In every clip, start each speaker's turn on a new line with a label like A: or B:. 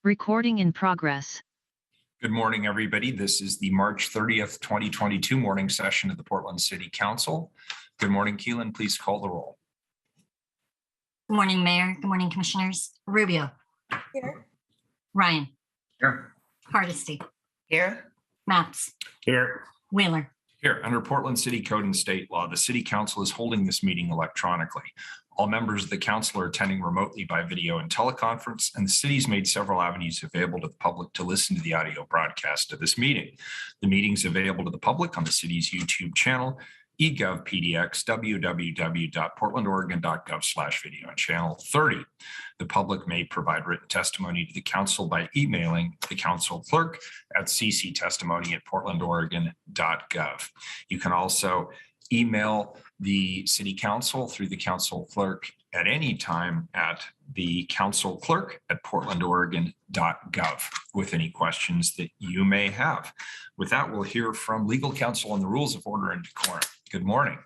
A: Recording in progress.
B: Good morning, everybody. This is the March 30th, 2022 morning session of the Portland City Council. Good morning, Keelan. Please call the roll.
C: Good morning, Mayor. Good morning, Commissioners. Rubio.
D: Here.
C: Ryan.
B: Here.
C: Hardesty.
D: Here.
C: Maps.
B: Here.
C: Wheeler.
B: Here. Under Portland City Code and State Law, the City Council is holding this meeting electronically. All members of the council are attending remotely by video and teleconference, and the city's made several avenues available to the public to listen to the audio broadcast of this meeting. The meeting is available to the public on the city's YouTube channel, eGov PDX, www.portlandoregon.gov/video, and channel 30. The public may provide written testimony to the council by emailing the council clerk at cctestimony@portlandoregon.gov. You can also email the city council through the council clerk at any time at the council clerk at portlandoregon.gov with any questions that you may have. With that, we'll hear from legal counsel on the rules of order and decorum. Good morning.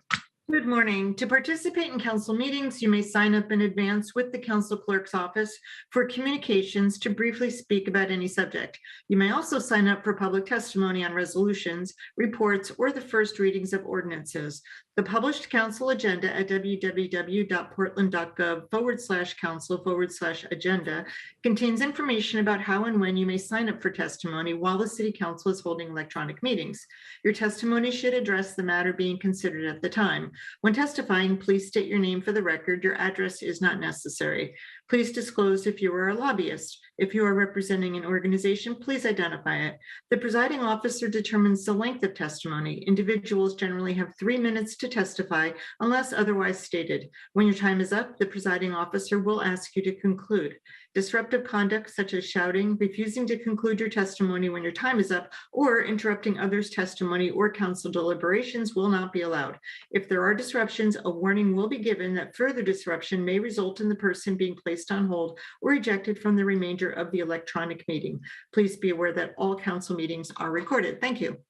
D: Good morning. To participate in council meetings, you may sign up in advance with the council clerk's office for communications to briefly speak about any subject. You may also sign up for public testimony on resolutions, reports, or the first readings of ordinances. The published council agenda at www.portland.gov/council/agenda contains information about how and when you may sign up for testimony while the city council is holding electronic meetings. Your testimony should address the matter being considered at the time. When testifying, please state your name for the record. Your address is not necessary. Please disclose if you are a lobbyist. If you are representing an organization, please identify it. The presiding officer determines the length of testimony. Individuals generally have 3 minutes to testify unless otherwise stated. When your time is up, the presiding officer will ask you to conclude. Disruptive conduct such as shouting, refusing to conclude your testimony when your time is up, or interrupting others' testimony or council deliberations will not be allowed. If there are disruptions, a warning will be given that further disruption may result in the person being placed on hold or ejected from the remainder of the electronic meeting. Please be aware that all council meetings are recorded. Thank you.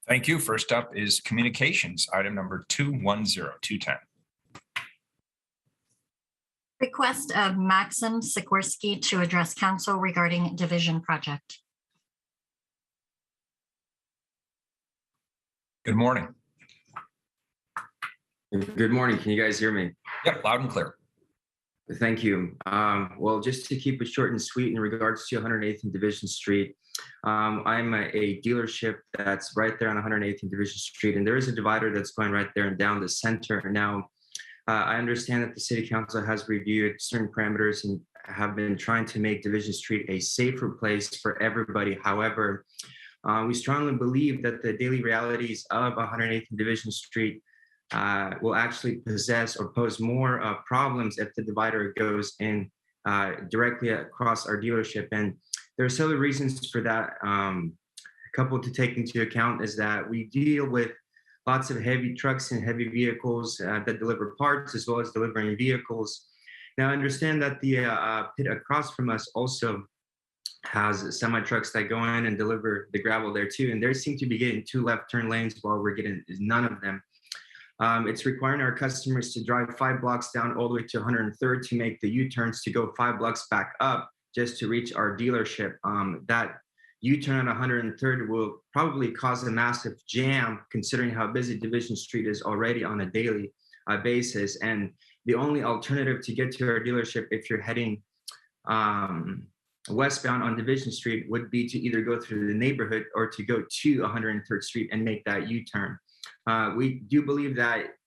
B: Thank you. First up is communications, item number 210.
C: Request of Maxim Sikorsky to address council regarding division project.
B: Good morning.
E: Good morning. Can you guys hear me?
B: Yep, loud and clear.
E: Thank you. Well, just to keep it short and sweet in regards to 108th and Division Street, I'm a dealership that's right there on 108th and Division Street, and there is a divider that's going right there and down the center. Now, I understand that the City Council has reviewed certain parameters and have been trying to make Division Street a safer place for everybody. However, we strongly believe that the daily realities of 108th and Division Street will actually possess or pose more problems if the divider goes in directly across our dealership. And there are several reasons for that. A couple to take into account is that we deal with lots of heavy trucks and heavy vehicles that deliver parts as well as delivering vehicles. Now, I understand that the pit across from us also has semi trucks that go in and deliver the gravel there too. And they seem to be getting 2 left turn lanes while we're getting none of them. It's requiring our customers to drive 5 blocks down all the way to 103rd to make the U-turns to go 5 blocks back up just to reach our dealership. That U-turn on 103rd will probably cause a massive jam considering how busy Division Street is already on a daily basis. And the only alternative to get to our dealership if you're heading westbound on Division Street would be to either go through the neighborhood or to go to 103rd Street and make that U-turn. We do believe that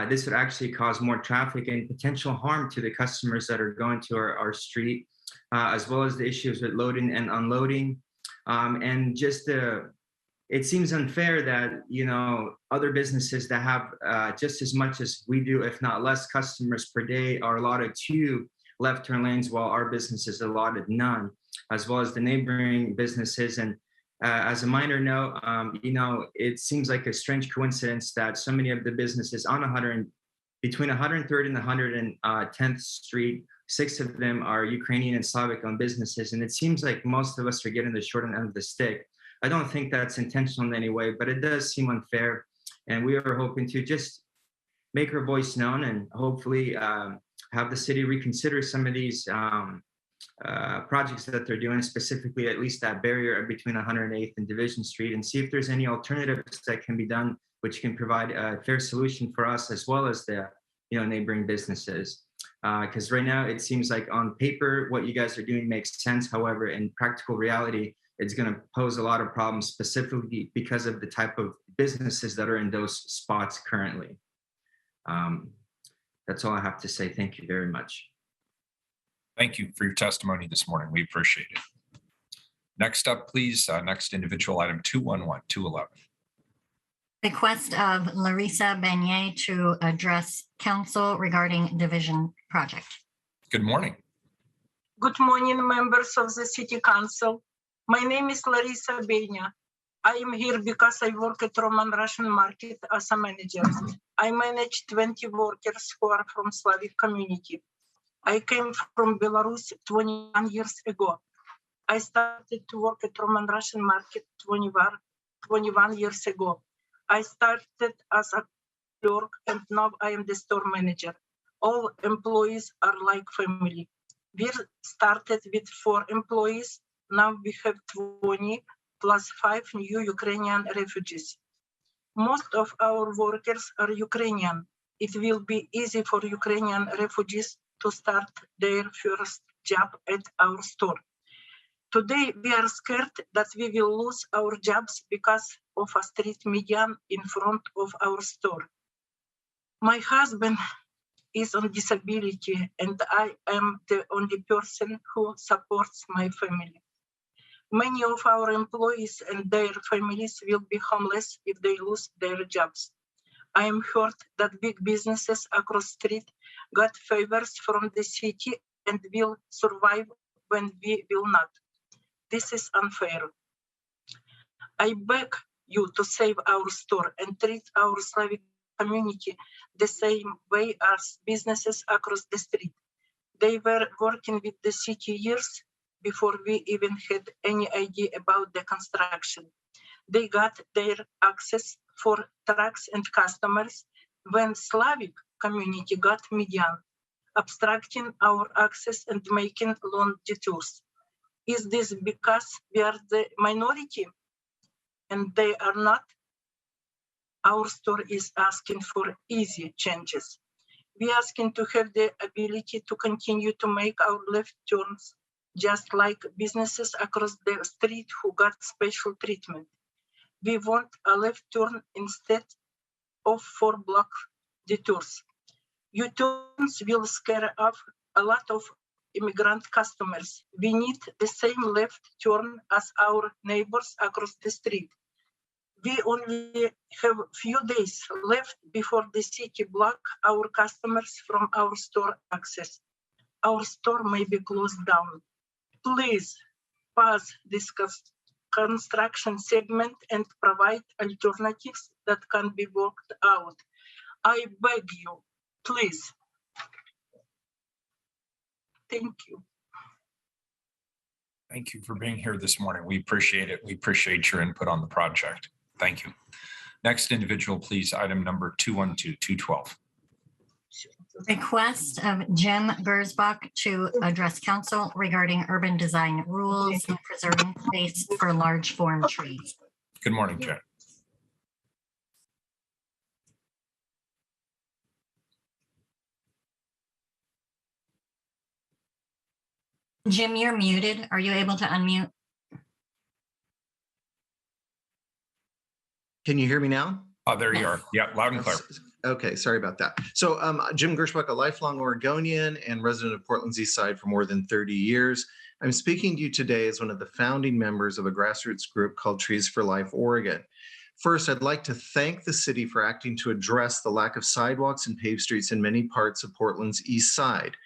E: this would actually cause more traffic and potential harm to the customers that are going to our street, as well as the issues with loading and unloading. And just it seems unfair that, other businesses that have just as much as we do, if not less customers per day are allotted 2 left turn lanes while our business is allotted none, as well as the neighboring businesses. And as a minor note, it seems like a strange coincidence that so many of the businesses on between 103rd and 110th Street, 6 of them are Ukrainian and Slavic-owned businesses, and it seems like most of us are getting the short end of the stick. I don't think that's intentional in any way, but it does seem unfair, and we are hoping to just make our voice known and hopefully have the city reconsider some of these projects that they're doing, specifically at least that barrier between 108th and Division Street, and see if there's any alternatives that can be done, which can provide a fair solution for us as well as the neighboring businesses. Because right now it seems like on paper what you guys are doing makes sense. However, in practical reality, it's going to pose a lot of problems, specifically because of the type of businesses that are in those spots currently. That's all I have to say. Thank you very much.
B: Thank you for your testimony this morning. We appreciate it. Next up, please, next individual item 211-211.
C: Request of Larissa Beignet to address council regarding division project.
B: Good morning.
F: Good morning, members of the City Council. My name is Larissa Beignet. I am here because I work at Roman Russian Market as a manager. I manage 20 workers who are from Slavic community. I came from Belarus 21 years ago. I started to work at Roman Russian Market 21 years ago. I started as a clerk and now I am the store manager. All employees are like family. We started with 4 employees. Now we have 20 plus 5 new Ukrainian refugees. Most of our workers are Ukrainian. It will be easy for Ukrainian refugees to start their first job at our store. Today, we are scared that we will lose our jobs because of a street median in front of our store. My husband is on disability and I am the only person who supports my family. Many of our employees and their families will be homeless if they lose their jobs. I am hurt that big businesses across the street got favors from the city and will survive when we will not. This is unfair. I beg you to save our store and treat our Slavic community the same way as businesses across the street. They were working with the city years before we even had any idea about the construction. They got their access for trucks and customers when Slavic community got median, obstructing our access and making long detours. Is this because we are the minority and they are not? Our store is asking for easy changes. We are asking to have the ability to continue to make our left turns just like businesses across the street who got special treatment. We want a left turn instead of 4-block detours. U-turns will scare off a lot of immigrant customers. We need the same left turn as our neighbors across the street. We only have few days left before the city block our customers from our store access. Our store may be closed down. Please pause this construction segment and provide alternatives that can be worked out. I beg you, please. Thank you.
B: Thank you for being here this morning. We appreciate it. We appreciate your input on the project. Thank you. Next individual, please, item number 212-212.
C: Request of Jim Gersbach to address council regarding urban design rules and preserving space for large form trees.
B: Good morning, Jim.
C: Jim, you're muted. Are you able to unmute?
G: Can you hear me now?
B: Oh, there you are. Yeah, loud and clear.
G: Okay, sorry about that. So Jim Gersbach, a lifelong Oregonian and resident of Portland's East Side for more than 30 years. I'm speaking to you today as one of the founding members of a grassroots group called Trees for Life Oregon. First, I'd like to thank the city for acting to address the lack of sidewalks and paved streets in many parts of Portland's East Side.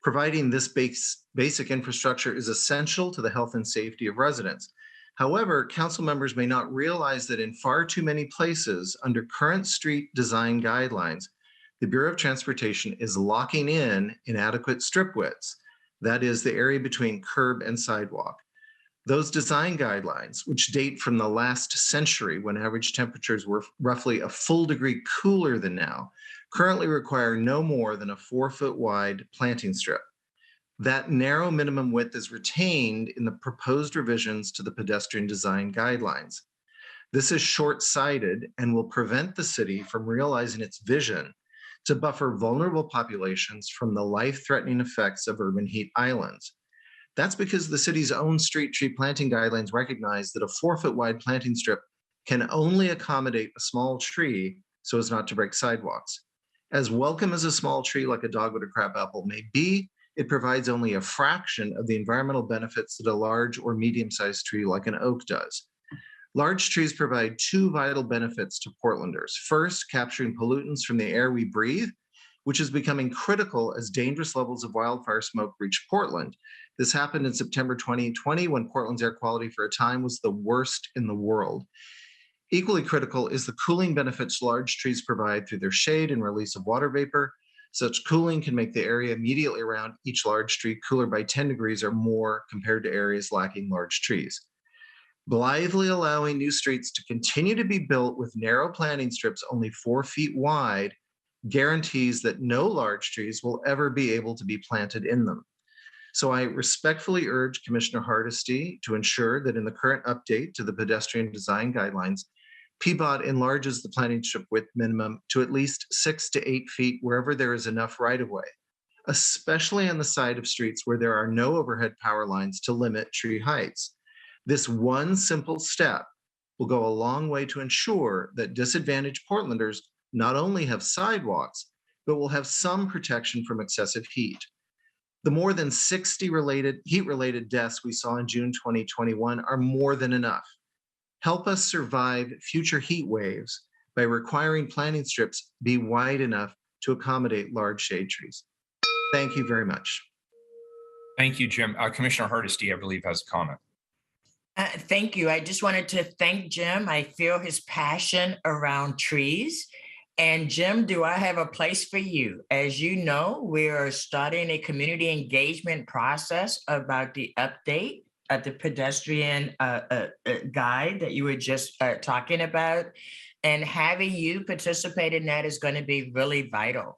G: Providing this basic infrastructure is essential to the health and safety of residents. However, council members may not realize that in far too many places under current street design guidelines, the Bureau of Transportation is locking in inadequate strip widths. That is the area between curb and sidewalk. Those design guidelines, which date from the last century when average temperatures were roughly a full degree cooler than now, currently require no more than a 4-foot wide planting strip. That narrow minimum width is retained in the proposed revisions to the pedestrian design guidelines. This is short-sighted and will prevent the city from realizing its vision to buffer vulnerable populations from the life-threatening effects of urban heat islands. That's because the city's own street tree planting guidelines recognize that a 4-foot wide planting strip can only accommodate a small tree so as not to break sidewalks. As welcome as a small tree like a dogwood or crabapple may be, it provides only a fraction of the environmental benefits that a large or medium-sized tree like an oak does. Large trees provide two vital benefits to Portlanders. First, capturing pollutants from the air we breathe, which is becoming critical as dangerous levels of wildfire smoke reach Portland. This happened in September 2020 when Portland's air quality for a time was the worst in the world. Equally critical is the cooling benefits large trees provide through their shade and release of water vapor. Such cooling can make the area immediately around each large tree cooler by 10 degrees or more compared to areas lacking large trees. Blithely allowing new streets to continue to be built with narrow planting strips only 4 feet wide guarantees that no large trees will ever be able to be planted in them. So I respectfully urge Commissioner Hardesty to ensure that in the current update to the pedestrian design guidelines, PBOT enlarges the planting strip width minimum to at least 6 to 8 feet wherever there is enough right-of-way, especially on the side of streets where there are no overhead power lines to limit tree heights. This one simple step will go a long way to ensure that disadvantaged Portlanders not only have sidewalks, but will have some protection from excessive heat. The more than 60 heat-related deaths we saw in June 2021 are more than enough. Help us survive future heat waves by requiring planting strips be wide enough to accommodate large shade trees. Thank you very much.
B: Thank you, Jim. Commissioner Hardesty, I believe, has a comment.
H: Thank you. I just wanted to thank Jim. I feel his passion around trees. And Jim, do I have a place for you? As you know, we are starting a community engagement process about the update of the pedestrian guide that you were just talking about. And having you participate in that is going to be really vital.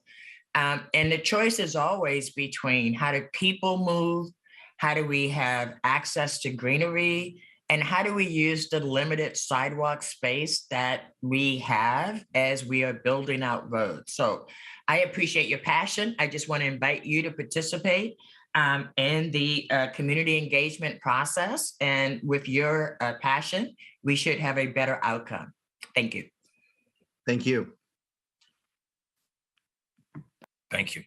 H: And the choice is always between how do people move, how do we have access to greenery, and how do we use the limited sidewalk space that we have as we are building out roads? So I appreciate your passion. I just want to invite you to participate in the community engagement process. And with your passion, we should have a better outcome. Thank you.
G: Thank you.
B: Thank you.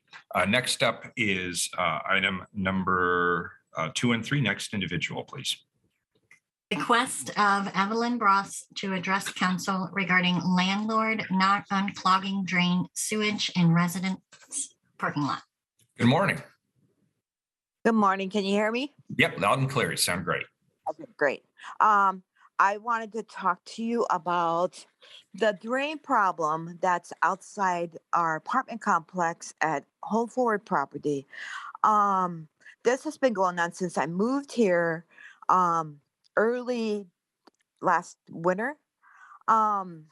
B: Next up is item number 2 and 3. Next individual, please.
C: Request of Evelyn Bross to address council regarding landlord not unclogging drain sewage in residence parking lot.
B: Good morning.
I: Good morning. Can you hear me?
B: Yep, loud and clear. You sound great.
I: Okay, great. I wanted to talk to you about the drain problem that's outside our apartment complex at Home Forward property. This has been going on since I moved here early last winter and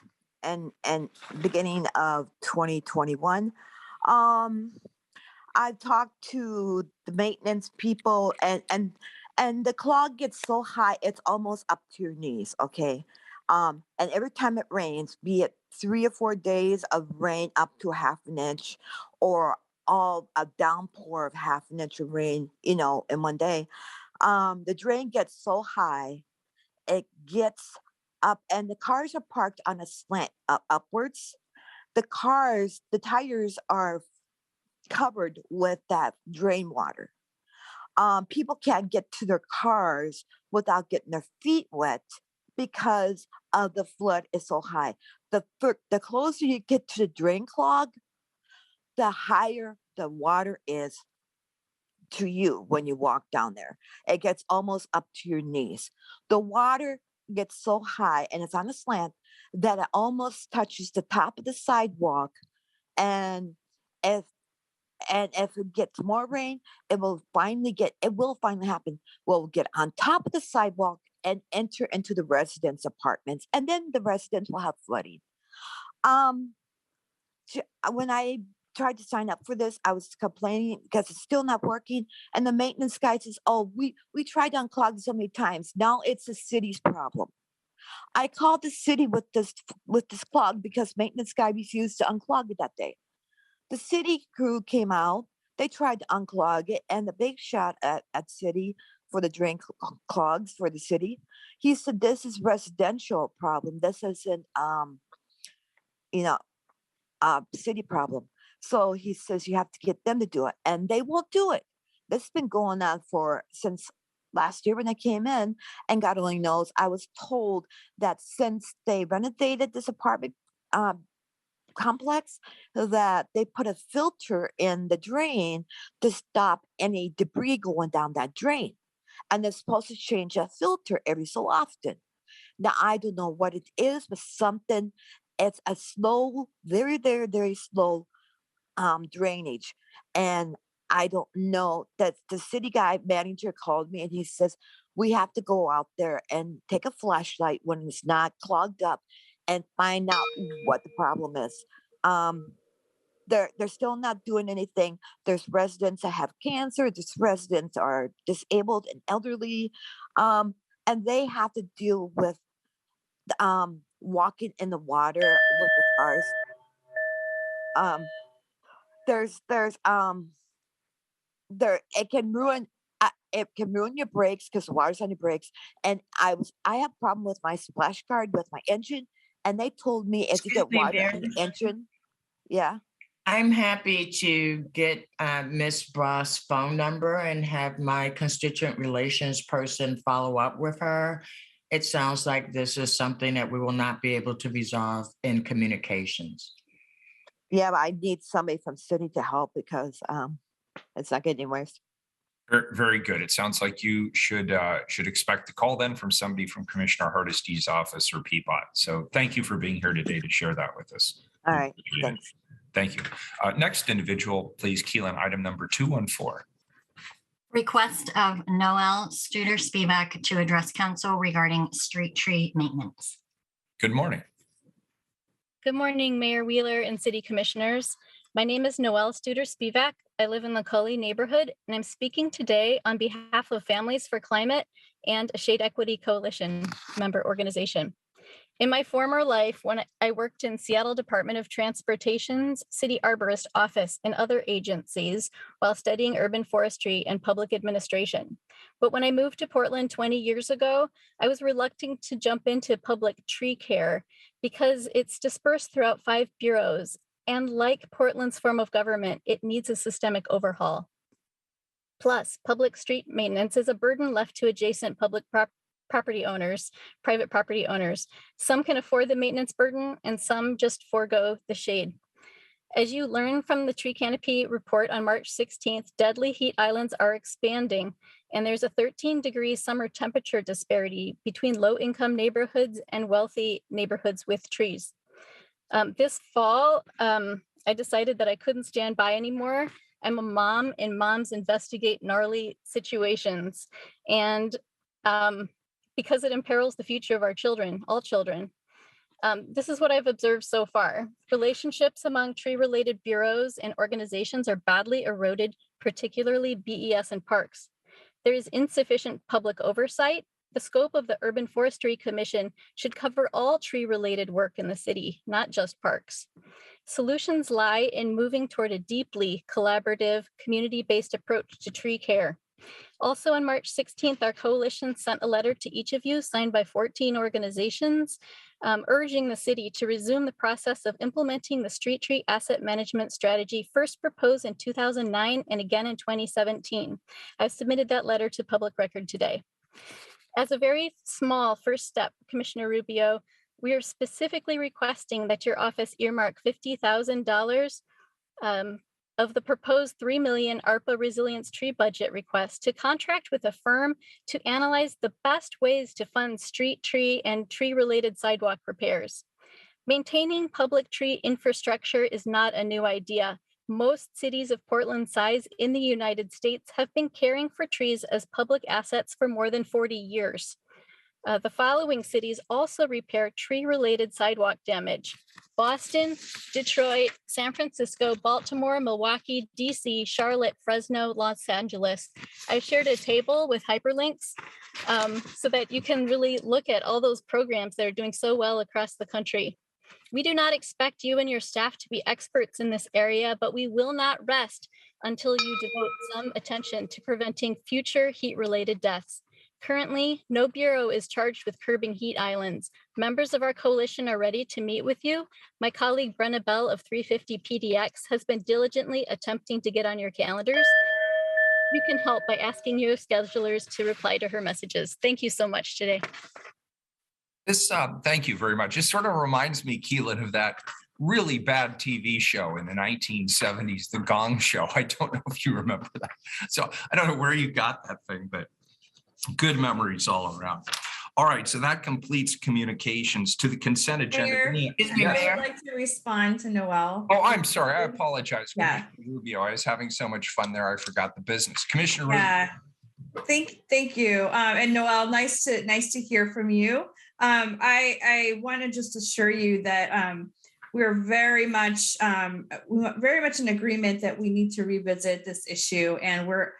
I: beginning of 2021. I've talked to the maintenance people and the clog gets so high, it's almost up to your knees, okay? And every time it rains, be it 3 or 4 days of rain up to 1/2 inch or a downpour of 1/2 inch of rain, in 1 day, the drain gets so high, it gets up and the cars are parked on a slant upwards. The tires are covered with that drain water. People can't get to their cars without getting their feet wet because of the flood is so high. The closer you get to the drain clog, the higher the water is to you when you walk down there. It gets almost up to your knees. The water gets so high and it's on a slant that it almost touches the top of the sidewalk. And if it gets more rain, it will finally happen. We'll get on top of the sidewalk and enter into the residents' apartments. And then the residents will have flooding. When I tried to sign up for this. I was complaining because it's still not working. And the maintenance guy says, oh, we tried to unclog so many times. Now it's the city's problem. I called the city with this clog because maintenance guy refused to unclog it that day. The city crew came out. They tried to unclog it, and the big shot at city for the drain clogs for the city, he said this is residential problem. This isn't you know city problem. So he says you have to get them to do it, and they won't do it. This has been going on since last year when I came in, and God only knows. I was told that since they renovated this apartment complex, that they put a filter in the drain to stop any debris going down that drain, and they're supposed to change that filter every so often. Now I don't know what it is, but something. It's a slow, very, very, very slow drainage, and I don't know that the city guy manager called me and he says we have to go out there and take a flashlight when it's not clogged up and find out what the problem is. They're still not doing anything. There's residents that have cancer. There's residents are disabled and elderly, and they have to deal with walking in the water with the cars. There's there it can ruin your brakes because the water's on your brakes. And I have problem with my splash guard with my engine, and they told me if you
H: Excuse
I: get
H: me,
I: water
H: Mary.
I: on the engine, yeah.
H: I'm happy to get Ms. Bross' phone number and have my constituent relations person follow up with her. It sounds like this is something that we will not be able to resolve in communications.
I: Yeah, but I need somebody from city to help because it's not getting worse.
B: Very good. It sounds like you should expect a call then from somebody from Commissioner Hardesty's office or Peapod. So thank you for being here today to share that with us.
I: All right,
B: Appreciate it.
I: thanks.
B: Thank you. Next individual, please key in item number 214.
C: Request of Noel Studer Spivak to address council regarding street tree maintenance.
B: Good morning.
J: Good morning, Mayor Wheeler and City Commissioners. My name is Noelle Studer Spivak. I live in the Cully neighborhood, and I'm speaking today on behalf of Families for Climate and a Shade Equity Coalition member organization. In my former life, when I worked in Seattle Department of Transportation's City Arborist Office and other agencies while studying urban forestry and public administration. But when I moved to Portland 20 years ago, I was reluctant to jump into public tree care because it's dispersed throughout 5 bureaus. And like Portland's form of government, it needs a systemic overhaul. Plus, public street maintenance is a burden left to adjacent public property owners, private property owners. Some can afford the maintenance burden and some just forego the shade. As you learn from the tree canopy report on March 16th, deadly heat islands are expanding, and there's a 13-degree summer temperature disparity between low-income neighborhoods and wealthy neighborhoods with trees. This fall, I decided that I couldn't stand by anymore. I'm a mom, and moms investigate gnarly situations. And because it imperils the future of our children, all children. This is what I've observed so far. Relationships among tree-related bureaus and organizations are badly eroded, particularly BES and parks. There is insufficient public oversight. The scope of the Urban Forestry Commission should cover all tree-related work in the city, not just parks. Solutions lie in moving toward a deeply collaborative, community-based approach to tree care. Also on March 16th, our coalition sent a letter to each of you signed by 14 organizations urging the city to resume the process of implementing the street tree asset management strategy first proposed in 2009 and again in 2017. I've submitted that letter to public record today. As a very small first step, Commissioner Rubio, we are specifically requesting that your office earmark $50,000 of the proposed $3 million ARPA resilience tree budget request to contract with a firm to analyze the best ways to fund street tree and tree-related sidewalk repairs. Maintaining public tree infrastructure is not a new idea. Most cities of Portland's size in the United States have been caring for trees as public assets for more than 40 years. The following cities also repair tree-related sidewalk damage: Boston, Detroit, San Francisco, Baltimore, Milwaukee, DC, Charlotte, Fresno, Los Angeles. I've shared a table with hyperlinks so that you can really look at all those programs that are doing so well across the country. We do not expect you and your staff to be experts in this area, but we will not rest until you devote some attention to preventing future heat-related deaths. Currently, no bureau is charged with curbing heat islands. Members of our coalition are ready to meet with you. My colleague Brenna Bell of 350 PDX has been diligently attempting to get on your calendars. You can help by asking your schedulers to reply to her messages. Thank you so much today.
B: Thank you very much. It sort of reminds me, Keelan, of that really bad TV show in the 1970s, The Gong Show. I don't know if you remember that. So I don't know where you got that thing, but good memories all around. All right, so that completes communications to the consent agenda.
K: Mayor,
H: Excuse me,
K: I
H: Mayor.
K: would like to respond to Noel.
B: Oh, I'm sorry. I apologize.
K: Yeah.
B: Commissioner Rubio, I was having so much fun there. I forgot the business. Commissioner Rubio.
K: Yeah. Thank you. And Noel, nice to hear from you. I want to just assure you that we're very much in agreement that we need to revisit this issue, and we're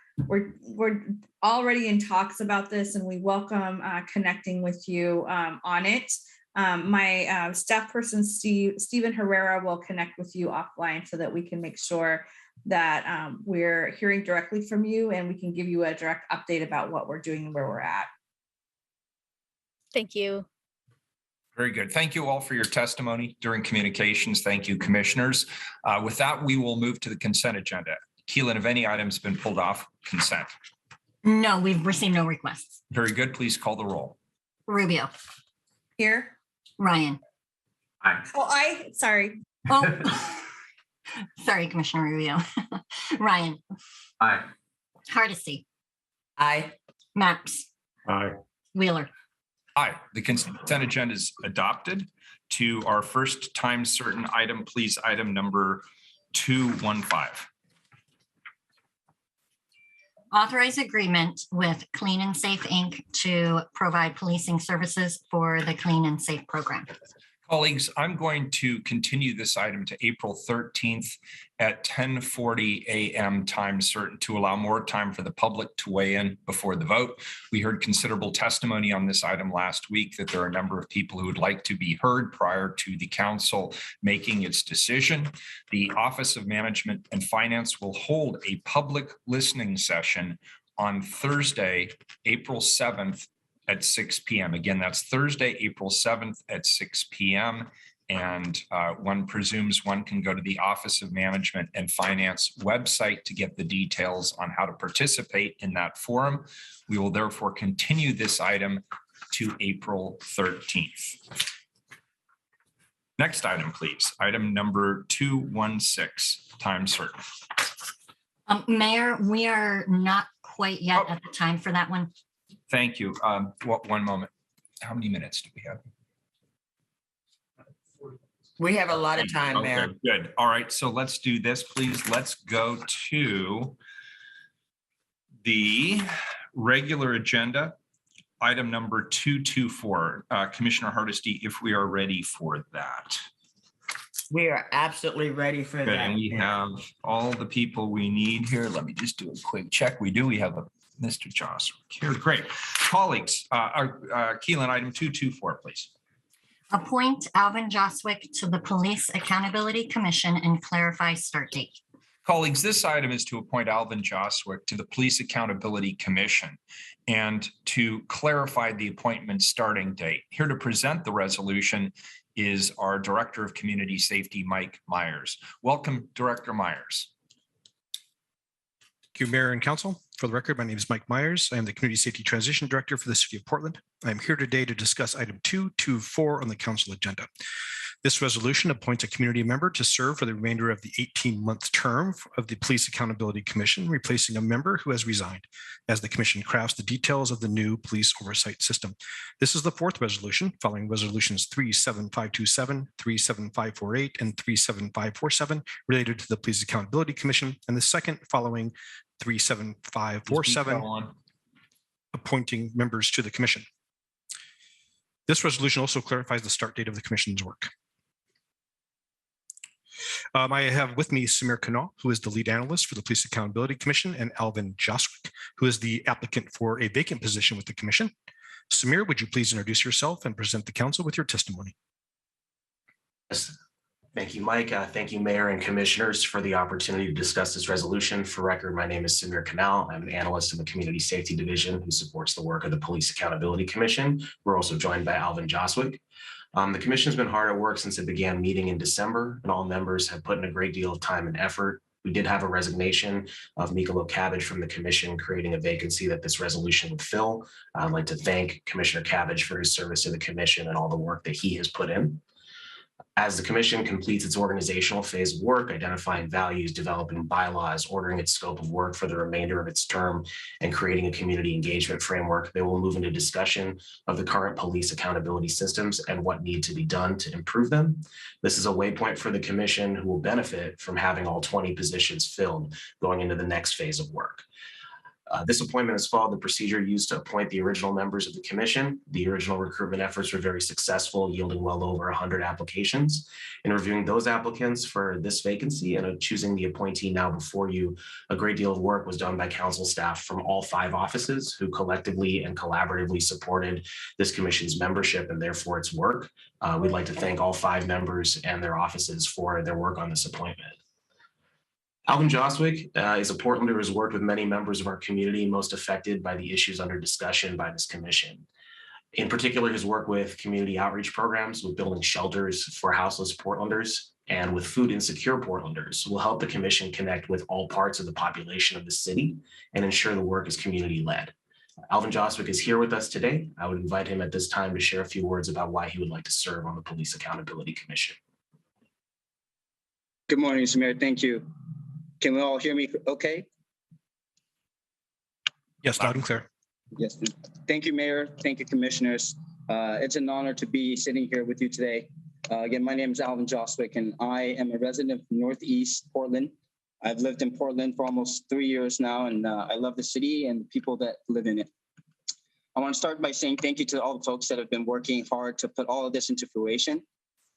K: already in talks about this, and we welcome connecting with you on it. My staff person, Stephen Herrera, will connect with you offline so that we can make sure that we're hearing directly from you and we can give you a direct update about what we're doing and where we're at.
J: Thank you.
B: Very good. Thank you all for your testimony during communications. Thank you, commissioners. With that, we will move to the consent agenda. Keelan, have any items been pulled off consent?
C: No, we've received no requests.
B: Very good. Please call the roll.
C: Rubio,
K: Here.
C: Ryan.
E: Aye.
K: Oh, sorry.
C: Oh, sorry, Commissioner Rubio. Ryan,
E: Aye.
C: Hardesty,
H: Aye.
C: Maps,
B: Aye.
C: Wheeler.
B: Aye. The consent agenda is adopted. To our first time certain item, please, item number 215.
C: Authorize agreement with Clean and Safe, Inc. to provide policing services for the Clean and Safe program.
B: Colleagues, I'm going to continue this item to April 13th at 10:40 a.m. time certain to allow more time for the public to weigh in before the vote. We heard considerable testimony on this item last week that there are a number of people who would like to be heard prior to the council making its decision. The Office of Management and Finance will hold a public listening session on Thursday, April 7th at 6 p.m. Again, that's Thursday, April 7th at 6 p.m. And one presumes one can go to the Office of Management and Finance website to get the details on how to participate in that forum. We will therefore continue this item to April 13th. Next item, please. Item number 216, time certain.
C: Mayor, we are not quite yet at the time for that one.
B: Thank you. One moment. How many minutes do we have?
H: We have a lot of time,
B: Okay,
H: Mayor.
B: good. All right, so let's do this, please. Let's go to the regular agenda, item number 224. Commissioner Hardesty, if we are ready for that.
H: We are absolutely ready for
B: Good,
H: that.
B: and we have all the people we need here. Let me just do a quick check. We do. We have a Mr. Joss here. Great. Colleagues, Keelan, item 224, please.
C: Appoint Alvin Joswick to the Police Accountability Commission and clarify start date.
B: Colleagues, this item is to appoint Alvin Joswick to the Police Accountability Commission and to clarify the appointment starting date. Here to present the resolution is our Director of Community Safety, Mike Myers. Welcome, Director Myers.
L: Thank you, Mayor and Council. For the record, my name is Mike Myers. I am the Community Safety Transition Director for the City of Portland. I am here today to discuss item 224 on the council agenda. This resolution appoints a community member to serve for the remainder of the 18-month term of the Police Accountability Commission, replacing a member who has resigned as the commission crafts the details of the new police oversight system. This is the fourth resolution following resolutions 37527, 37548, and 37547 related to the Police Accountability Commission, and the second following 37547 appointing members to the commission. This resolution also clarifies the start date of the commission's work. I have with me Samir Kanal, who is the lead analyst for the Police Accountability Commission, and Alvin Joswick, who is the applicant for a vacant position with the commission. Samir, would you please introduce yourself and present the council with your testimony?
M: Yes. Thank you, Mike. Thank you, Mayor and Commissioners, for the opportunity to discuss this resolution. For record, my name is Samir Kanal. I'm an analyst in the Community Safety Division who supports the work of the Police Accountability Commission. We're also joined by Alvin Joswick. The commission's been hard at work since it began meeting in December, and all members have put in a great deal of time and effort. We did have a resignation of Mikalo Cabbage from the commission, creating a vacancy that this resolution would fill. I'd like to thank Commissioner Cabbage for his service to the commission and all the work that he has put in. As the commission completes its organizational phase of work, identifying values, developing bylaws, ordering its scope of work for the remainder of its term, and creating a community engagement framework, they will move into discussion of the current police accountability systems and what need to be done to improve them. This is a waypoint for the commission, who will benefit from having all 20 positions filled going into the next phase of work. This appointment has followed the procedure used to appoint the original members of the commission. The original recruitment efforts were very successful, yielding well over 100 applications. In reviewing those applicants for this vacancy and choosing the appointee now before you, a great deal of work was done by council staff from all 5 offices who collectively and collaboratively supported this commission's membership and therefore its work. We'd like to thank all 5 members and their offices for their work on this appointment. Alvin Joswick is a Portlander who has worked with many members of our community most affected by the issues under discussion by this commission. In particular, his work with community outreach programs, with building shelters for houseless Portlanders, and with food insecure Portlanders will help the commission connect with all parts of the population of the city and ensure the work is community-led. Alvin Joswick is here with us today. I would invite him at this time to share a few words about why he would like to serve on the Police Accountability Commission.
N: Good morning, Samir. Thank you. Can we all hear me okay?
L: Yes, loud and clear.
N: Yes. Thank you, Mayor. Thank you, Commissioners. It's an honor to be sitting here with you today. Again, my name is Alvin Joswick, and I am a resident of Northeast Portland. I've lived in Portland for almost 3 years now, and I love the city and the people that live in it. I want to start by saying thank you to all the folks that have been working hard to put all of this into fruition.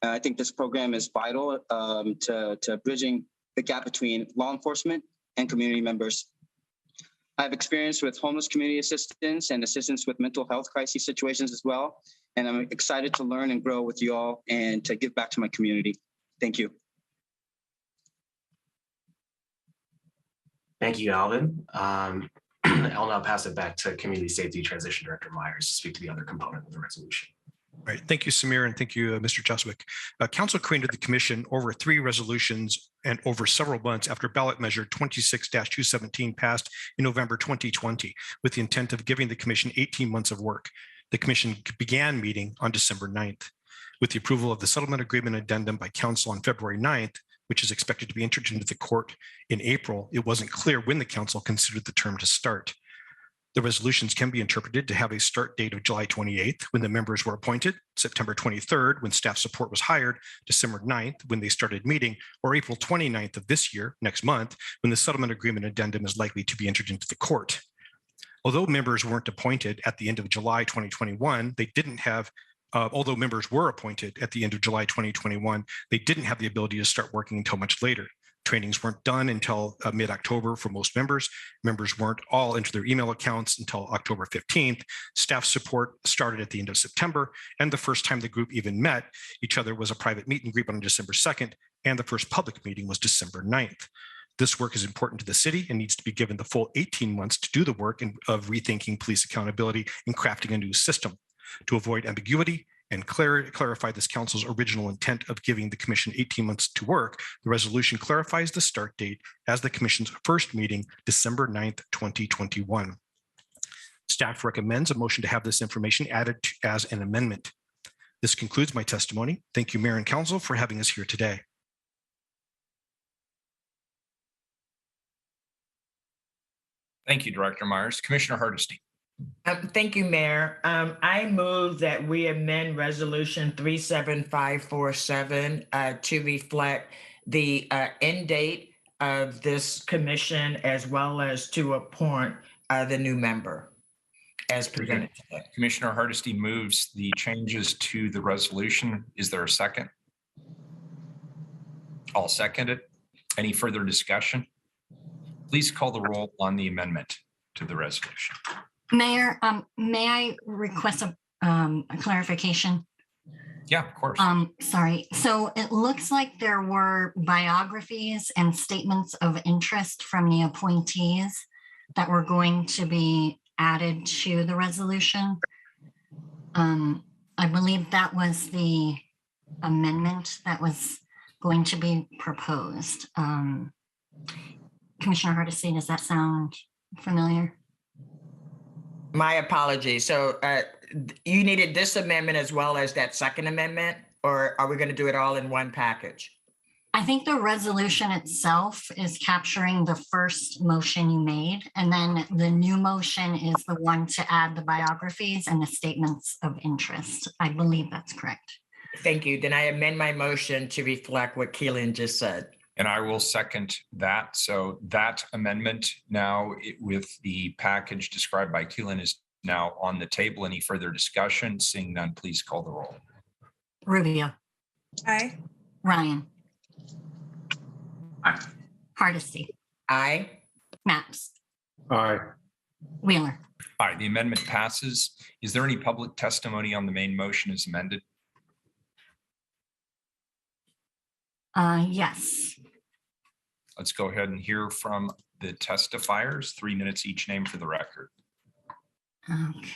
N: I think this program is vital to bridging the gap between law enforcement and community members. I have experience with homeless community assistance and assistance with mental health crisis situations as well. And I'm excited to learn and grow with you all and to give back to my community. Thank you.
M: Thank you, Alvin. I'll now pass it back to Community Safety Transition Director Myers to speak to the other component of the resolution.
L: Right. Thank you, Samir, and thank you, Mr. Joswick. Council created the commission over 3 resolutions and over several months after ballot measure 26-217 passed in November 2020, with the intent of giving the commission 18 months of work. The commission began meeting on December 9th. With the approval of the settlement agreement addendum by council on February 9th, which is expected to be entered into the court in April, it wasn't clear when the council considered the term to start. The resolutions can be interpreted to have a start date of July 28th, when the members were appointed, September 23rd, when staff support was hired, December 9th, when they started meeting, or April 29th of this year, next month, when the settlement agreement addendum is likely to be entered into the court. Although members weren't appointed at the end of July 2021, they didn't have although members were appointed at the end of July 2021, they didn't have the ability to start working until much later. Trainings weren't done until mid-October for most members. Members weren't all into their email accounts until October 15th. Staff support started at the end of September, and the first time the group even met each other was a private meet and greet on December 2nd, and the first public meeting was December 9th. This work is important to the city and needs to be given the full 18 months to do the work of rethinking police accountability and crafting a new system. To avoid ambiguity and clarify this council's original intent of giving the commission 18 months to work, the resolution clarifies the start date as the commission's first meeting, December 9th, 2021. Staff recommends a motion to have this information added as an amendment. This concludes my testimony. Thank you, Mayor and Council, for having us here today.
B: Thank you, Director Myers. Commissioner Hardesty.
H: Thank you, Mayor. I move that we amend Resolution 37547 to reflect the end date of this commission, as well as to appoint the new member. as presented today.
B: Commissioner Hardesty moves the changes to the resolution. Is there a second? I'll second it. Any further discussion? Please call the roll on the amendment to the resolution.
C: Mayor, may I request a clarification?
B: Yeah, of course.
C: Sorry. So it looks like there were biographies and statements of interest from the appointees that were going to be added to the resolution. I believe that was the amendment that was going to be proposed. Commissioner Hardesty, does that sound familiar?
H: My apologies. So you needed this amendment as well as that second amendment, or are we going to do it all in one package?
C: I think the resolution itself is capturing the first motion you made, and then the new motion is the one to add the biographies and the statements of interest. I believe that's correct.
H: Thank you. Then I amend my motion to reflect what Keelan just said.
B: And I will second that. So that amendment now with the package described by Keelan is now on the table. Any further discussion? Seeing none, please call the roll.
C: Rubio.
K: Aye.
C: Ryan.
B: Aye.
C: Hardesty.
H: Aye.
C: Maps.
B: Aye.
C: Wheeler.
B: Aye, the amendment passes. Is there any public testimony on the main motion as amended?
C: Yes.
B: Let's go ahead and hear from the testifiers. 3 minutes each name for the record.
C: Okay.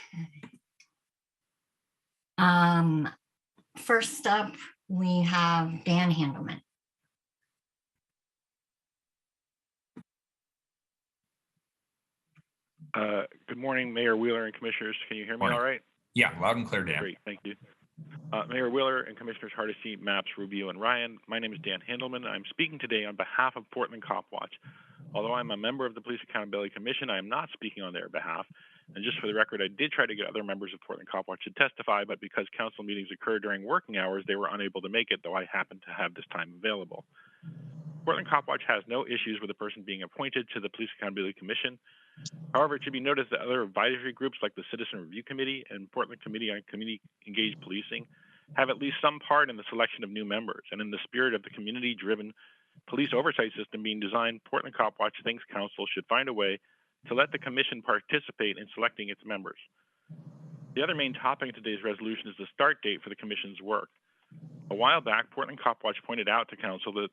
C: First up, we have Dan Handelman.
O: Good morning, Mayor Wheeler and Commissioners. Can you hear me
B: Morning.
O: all right?
B: Yeah, loud and clear, Dan.
O: Great, thank you. Mayor Wheeler and Commissioners Hardesty, Maps, Rubio, and Ryan, my name is Dan Handelman. I'm speaking today on behalf of Portland Cop Watch. Although I'm a member of the Police Accountability Commission, I am not speaking on their behalf. And just for the record, I did try to get other members of Portland Cop Watch to testify, but because council meetings occur during working hours, they were unable to make it, though I happen to have this time available. Portland Cop Watch has no issues with a person being appointed to the Police Accountability Commission. However, it should be noted that other advisory groups like the Citizen Review Committee and Portland Committee on Community Engaged Policing have at least some part in the selection of new members. And in the spirit of the community-driven police oversight system being designed, Portland Cop Watch thinks council should find a way to let the commission participate in selecting its members. The other main topic in today's resolution is the start date for the commission's work. A while back, Portland Cop Watch pointed out to council that,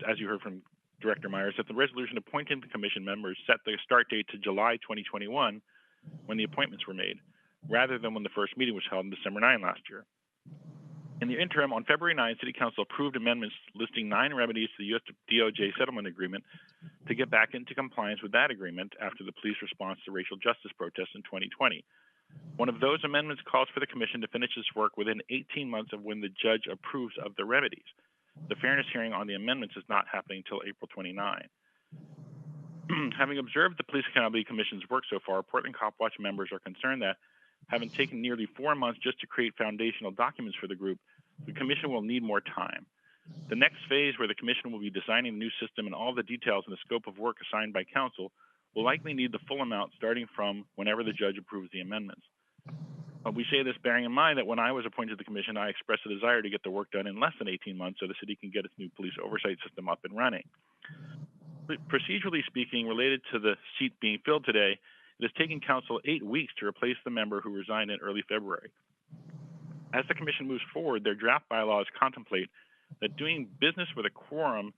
O: as you heard from Director Myers, that the resolution appointing the commission members set the start date to July 2021 when the appointments were made, rather than when the first meeting was held on December 9 last year. In the interim, on February 9, City Council approved amendments listing 9 remedies to the U.S. DOJ settlement agreement to get back into compliance with that agreement after the police response to racial justice protests in 2020. One of those amendments calls for the commission to finish its work within 18 months of when the judge approves of the remedies. The fairness hearing on the amendments is not happening until April 29. Having observed the Police Accountability Commission's work so far, Portland Cop Watch members are concerned that, having taken nearly 4 months just to create foundational documents for the group, the commission will need more time. The next phase, where the commission will be designing a new system and all the details and the scope of work assigned by council, will likely need the full amount starting from whenever the judge approves the amendments. We say this bearing in mind that when I was appointed to the commission, I expressed a desire to get the work done in less than 18 months so the city can get its new police oversight system up and running. Procedurally speaking, related to the seat being filled today, it has taken council 8 weeks to replace the member who resigned in early February. As the commission moves forward, their draft bylaws contemplate that doing business with a quorum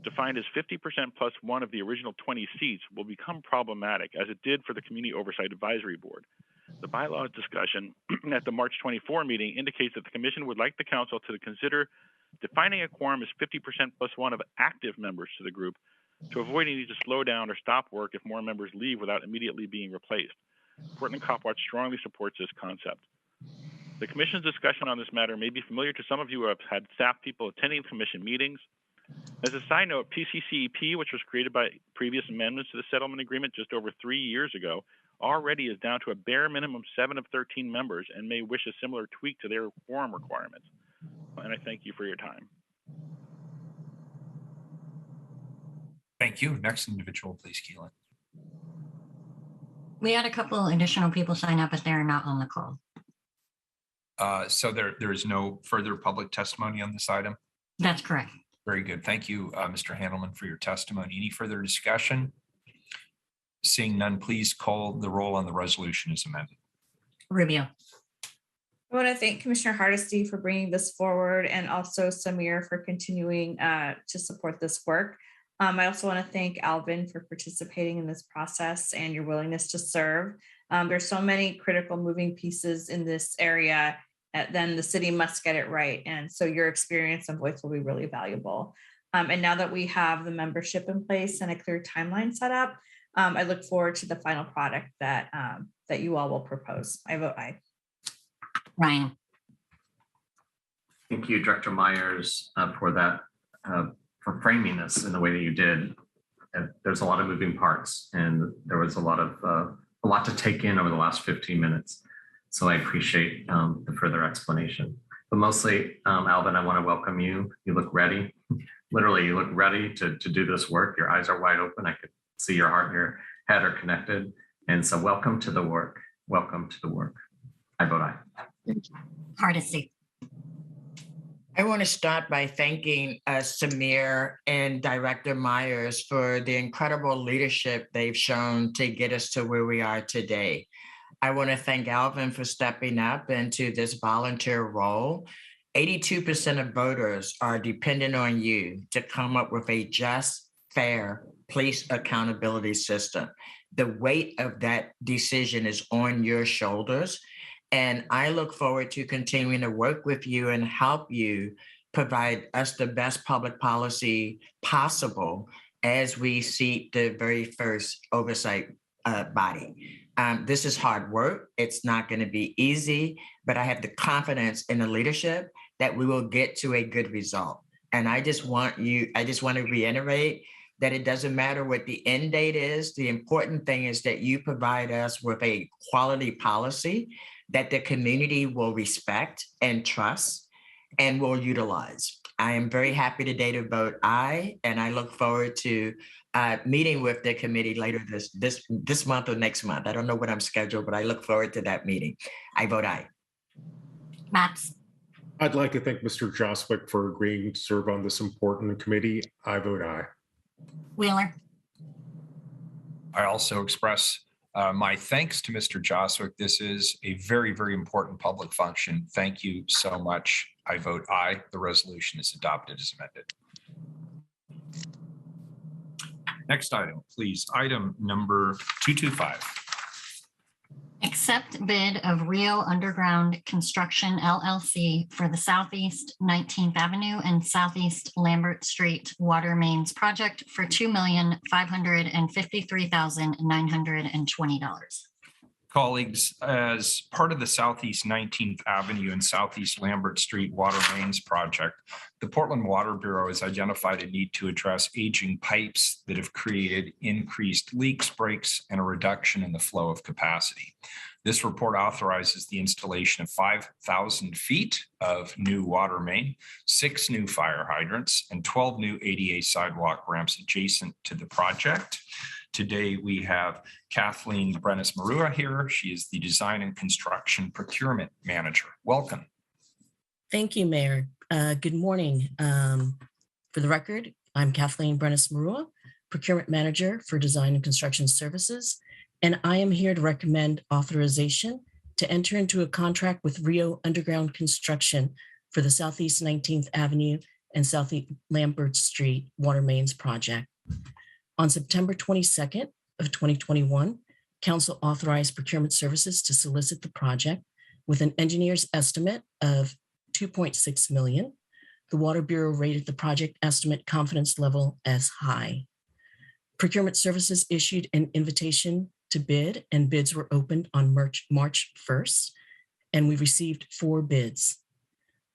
O: defined as 50% plus one of the original 20 seats will become problematic, as it did for the Community Oversight Advisory Board. The bylaws discussion at the March 24 meeting indicates that the commission would like the council to consider defining a quorum as 50% plus one of active members to the group to avoid any need to slow down or stop work if more members leave without immediately being replaced. Portland Cop Watch strongly supports this concept. The commission's discussion on this matter may be familiar to some of you who have had staff people attending commission meetings. As a side note, PCCEP, which was created by previous amendments to the settlement agreement just over 3 years ago, already is down to a bare minimum 7 of 13 members and may wish a similar tweak to their quorum requirements. And I thank you for your time.
B: Thank you. Next individual, please, Keelan.
C: We had a couple additional people sign up, but they're not on the call.
B: So there is no further public testimony on this item?
C: That's correct.
B: Very good. Thank you, Mr. Handelman, for your testimony. Any further discussion? Seeing none, please call the roll on the resolution as amended.
C: Rubio.
K: I want to thank Commissioner Hardesty for bringing this forward and also Samir for continuing to support this work. I also want to thank Alvin for participating in this process and your willingness to serve. There's so many critical moving pieces in this area, then the city must get it right. And so your experience and voice will be really valuable. And now that we have the membership in place and a clear timeline set up, I look forward to the final product that that you all will propose. I vote aye.
C: Ryan.
P: Thank you, Director Myers, for that, for framing this in the way that you did. There's a lot of moving parts, and there was a lot to take in over the last 15 minutes. So I appreciate the further explanation. But mostly, Alvin, I want to welcome you. You look ready. Literally, you look ready to do this work. Your eyes are wide open. I could see your heart and your head are connected. And so welcome to the work. Welcome to the work. I vote aye.
C: Hardesty.
H: I want to start by thanking Samir and Director Myers for the incredible leadership they've shown to get us to where we are today. I want to thank Alvin for stepping up into this volunteer role. 82% of voters are dependent on you to come up with a just, fair police accountability system. The weight of that decision is on your shoulders. And I look forward to continuing to work with you and help you provide us the best public policy possible as we seek the very first oversight body. This is hard work. It's not going to be easy, but I have the confidence in the leadership that we will get to a good result. And I just want to reiterate that it doesn't matter what the end date is. The important thing is that you provide us with a quality policy that the community will respect and trust and will utilize. I am very happy today to vote aye, and I look forward to meeting with the committee later this month or next month. I don't know what I'm scheduled, but I look forward to that meeting. I vote aye.
C: Maps.
Q: I'd like to thank Mr. Joswick for agreeing to serve on this important committee. I vote aye.
C: Wheeler.
B: I also express my thanks to Mr. Joswick. This is a very, very important public function. Thank you so much. I vote aye. The resolution is adopted as amended. Next item, please. Item number 225.
C: Accept bid of Rio Underground Construction LLC for the Southeast 19th Avenue and Southeast Lambert Street Water Mains Project for $2,553,920.
B: Colleagues, as part of the Southeast 19th Avenue and Southeast Lambert Street Water Mains Project, the Portland Water Bureau has identified a need to address aging pipes that have created increased leaks, breaks, and a reduction in the flow of capacity. This report authorizes the installation of 5,000 feet of new water main, 6 new fire hydrants, and 12 new ADA sidewalk ramps adjacent to the project. Today, we have Kathleen Brenes-Marua here. She is the Design and Construction Procurement Manager. Welcome.
R: Thank you, Mayor. Good morning. For the record, I'm Kathleen Brenes-Marua, Procurement Manager for Design and Construction Services, and I am here to recommend authorization to enter into a contract with Rio Underground Construction for the Southeast 19th Avenue and Southeast Lambert Street Water Mains Project. On September 22nd of 2021, Council authorized procurement services to solicit the project with an engineer's estimate of $2.6 million. The Water Bureau rated the project estimate confidence level as high. Procurement services issued an invitation to bid, and bids were opened on March 1st, and we received 4 bids.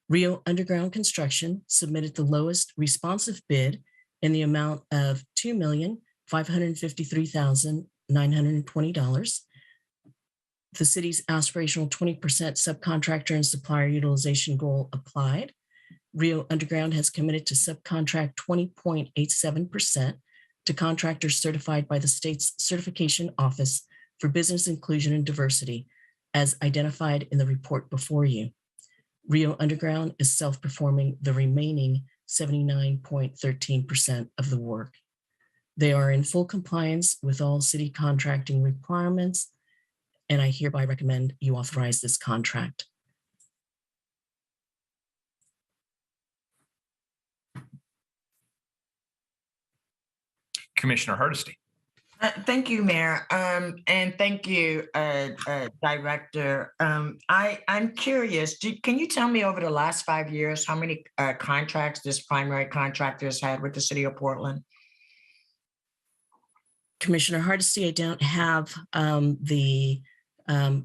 R: Rio Underground Construction submitted the lowest responsive bid in the amount of $2,553,920. The city's aspirational 20% subcontractor and supplier utilization goal applied. Rio Underground has committed to subcontract 20.87% to contractors certified by the state's certification office for business inclusion and diversity as identified in the report before you. Rio Underground is self-performing the remaining 79.13% of the work. They are in full compliance with all city contracting requirements, and I hereby recommend you authorize this contract.
B: Commissioner Hardesty.
H: Thank you, Mayor, and thank you, Director. I'm curious, can you tell me over the last 5 years how many contracts this primary contractor has had with the city of Portland?
R: Commissioner Hardesty, I don't have the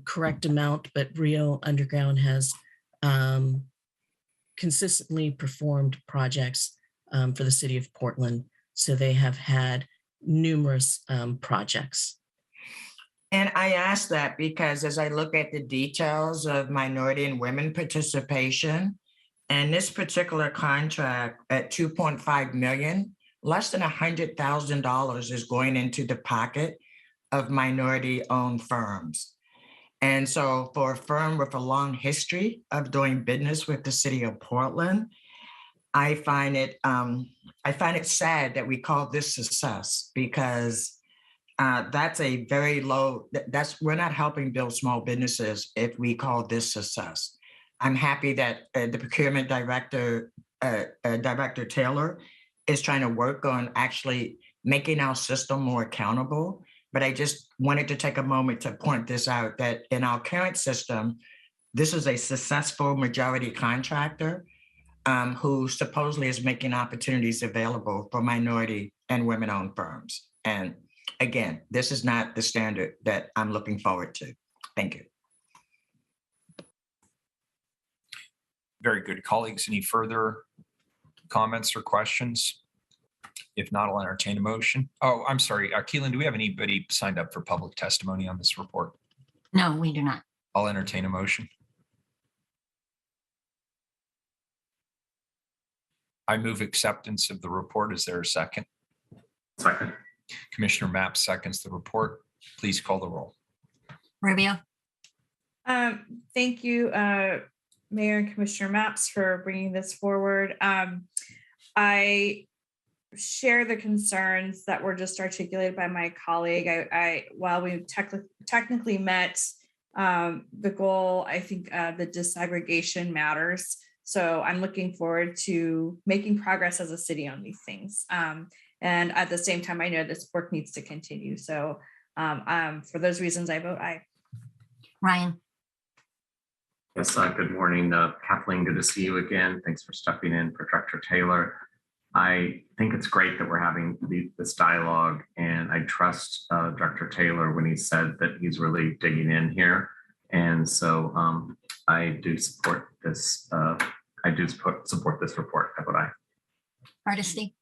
R: correct amount, but Rio Underground has consistently performed projects for the city of Portland. So they have had numerous projects.
H: And I ask that because as I look at the details of minority and women participation, and this particular contract at 2.5 million, less than $100,000 is going into the pocket of minority-owned firms. And so for a firm with a long history of doing business with the city of Portland, I find it sad that we call this success because that's a very low, we're not helping build small businesses if we call this success. I'm happy that the procurement director, Director Taylor, is trying to work on actually making our system more accountable. But I just wanted to take a moment to point this out, that in our current system, this is a successful majority contractor who supposedly is making opportunities available for minority and women-owned firms. And again, this is not the standard that I'm looking forward to. Thank you.
B: Very good. Colleagues, any further comments or questions? If not, I'll entertain a motion. Oh, I'm sorry. Keelan, do we have anybody signed up for public testimony on this report?
C: No, we do not.
B: I'll entertain a motion. I move acceptance of the report. Is there a second?
P: Second.
B: Commissioner Mapp seconds the report. Please call the roll.
C: Rubio.
K: Thank you, Mayor and Commissioner Mapps, for bringing this forward. I share the concerns that were just articulated by my colleague. While we technically met the goal, I think the disaggregation matters. So I'm looking forward to making progress as a city on these things. And at the same time, I know this work needs to continue. So for those reasons, I vote aye.
C: Ryan.
P: Yes, good morning, Kathleen. Good to see you again. Thanks for stepping in for Director Taylor. I think it's great that we're having this dialogue, and I trust Director Taylor when he said that he's really digging in here. And so I do support this. I do support this report. How about I?
C: Hardesty.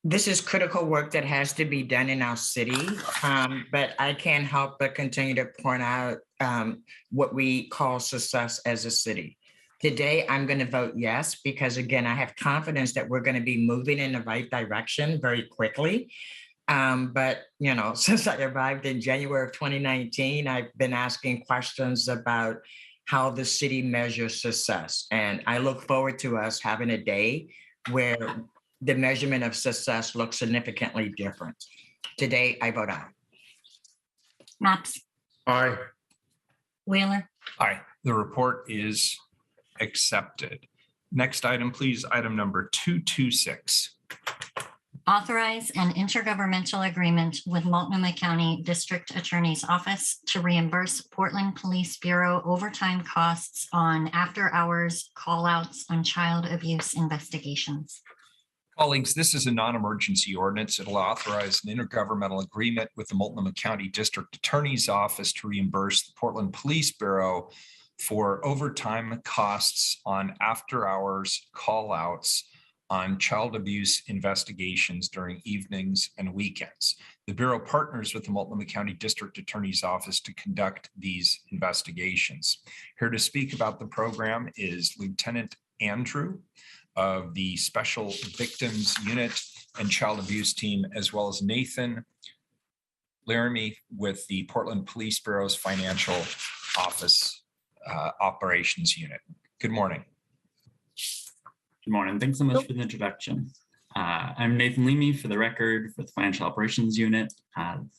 H: This is critical work that has to be done in our city, but I can't help but continue to point out what we call success as a city. Today, I'm going to vote yes, because again, I have confidence that we're going to be moving in the right direction very quickly. But, you know, since I arrived in January of 2019, I've been asking questions about how the city measures success. And I look forward to us having a day where the measurement of success looks significantly different. Today, I vote aye.
C: Mapps.
Q: Aye.
C: Wheeler.
B: Aye. The report is accepted. Next item, please. Item number 226.
C: Authorize an intergovernmental agreement with Multnomah County District Attorney's Office to reimburse Portland Police Bureau overtime costs on after-hours call-outs on child abuse investigations.
B: Colleagues, this is a non-emergency ordinance. It'll authorize an intergovernmental agreement with the Multnomah County District Attorney's Office to reimburse the Portland Police Bureau for overtime costs on after-hours call-outs on child abuse investigations during evenings and weekends. The Bureau partners with the Multnomah County District Attorney's Office to conduct these investigations. Here to speak about the program is Lieutenant Andrew of the Special Victims Unit, and Child Abuse Team, as well as Nathan Laramie with the Portland Police Bureau's Financial Office Operations Unit. Good morning.
S: Good morning. Thanks so much for the introduction. I'm Nathan Leamy, for the record, for the Financial Operations Unit.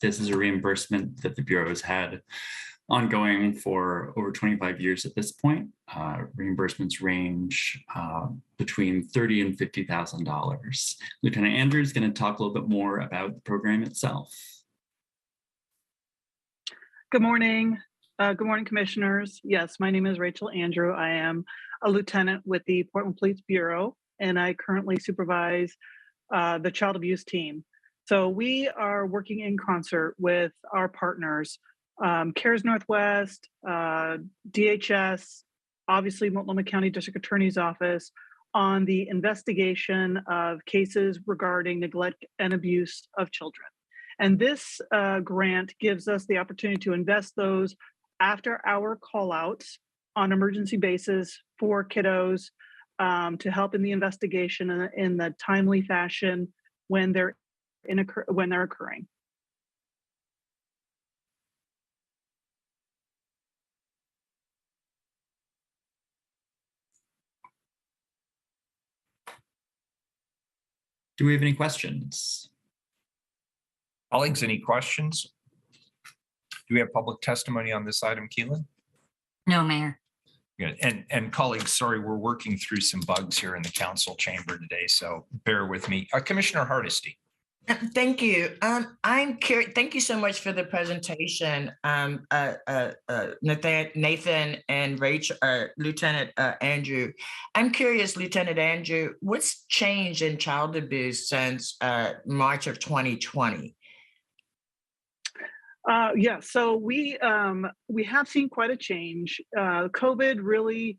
S: This is a reimbursement that the Bureau has had ongoing for over 25 years at this point. Reimbursements range between $30,000 and $50,000. Lieutenant Andrew is going to talk a little bit more about the program itself.
T: Good morning. Good morning, commissioners. Yes, my name is Rachel Andrew. I am a lieutenant with the Portland Police Bureau, and I currently supervise the Child Abuse Team. So we are working in concert with our partners, CARES Northwest, DHS, obviously Multnomah County District Attorney's Office, on the investigation of cases regarding neglect and abuse of children. And this grant gives us the opportunity to invest those after our call outs on emergency basis for kiddos to help in the investigation in the timely fashion when they're occurring.
S: Do we have any questions?
B: Colleagues, any questions? Do we have public testimony on this item, Keelan?
C: No, Mayor.
B: Good. And colleagues, sorry, we're working through some bugs here in the council chamber today, so bear with me. Commissioner Hardesty.
H: Thank you. I'm curious. Thank you so much for the presentation, Nathan and Rachel, Lieutenant Andrew. I'm curious, Lieutenant Andrew, what's changed in child abuse since March of 2020?
T: Yeah, so we have seen quite a change. COVID really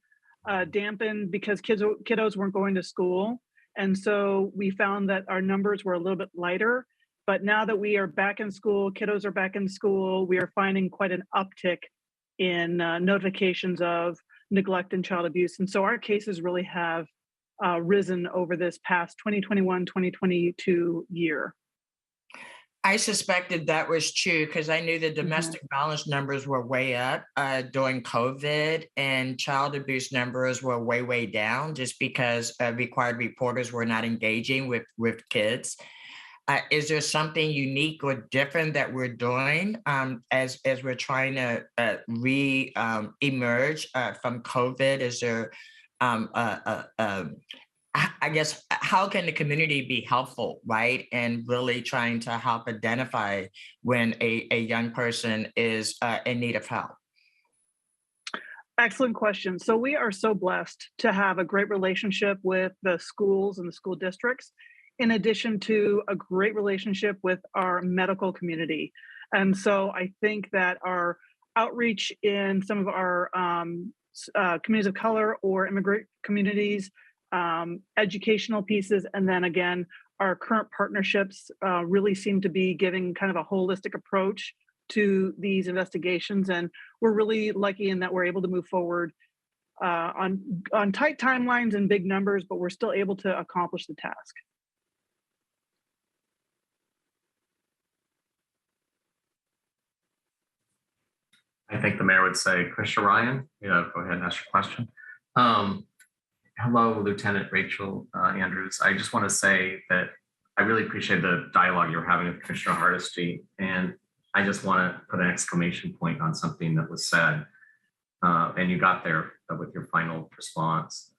T: dampened because kiddos weren't going to school. And so we found that our numbers were a little bit lighter. But now that we are back in school, kiddos are back in school, we are finding quite an uptick in notifications of neglect and child abuse. And so our cases really have risen over this past 2021, 2022 year.
H: I suspected that was true because I knew the domestic violence numbers were way up during COVID, and child abuse numbers were way down just because required reporters were not engaging with kids. Is there something unique or different that we're doing as we're trying to emerge from COVID? Is there I guess, how can the community be helpful, right? And really trying to help identify when a young person is in need of help?
T: Excellent question. So we are so blessed to have a great relationship with the schools and the school districts, in addition to a great relationship with our medical community. And so I think that our outreach in some of our communities of color or immigrant communities, educational pieces, and then again, our current partnerships really seem to be giving kind of a holistic approach to these investigations. And we're really lucky in that we're able to move forward on tight timelines and big numbers, but we're still able to accomplish the task.
P: I think the mayor would say, Commissioner Ryan, go ahead and ask your question. Hello, Lieutenant Rachel Andrews. I just want to say that I really appreciate the dialogue you're having with Commissioner Hardesty, and I just want to put an exclamation point on something that was said, and you got there with your final response.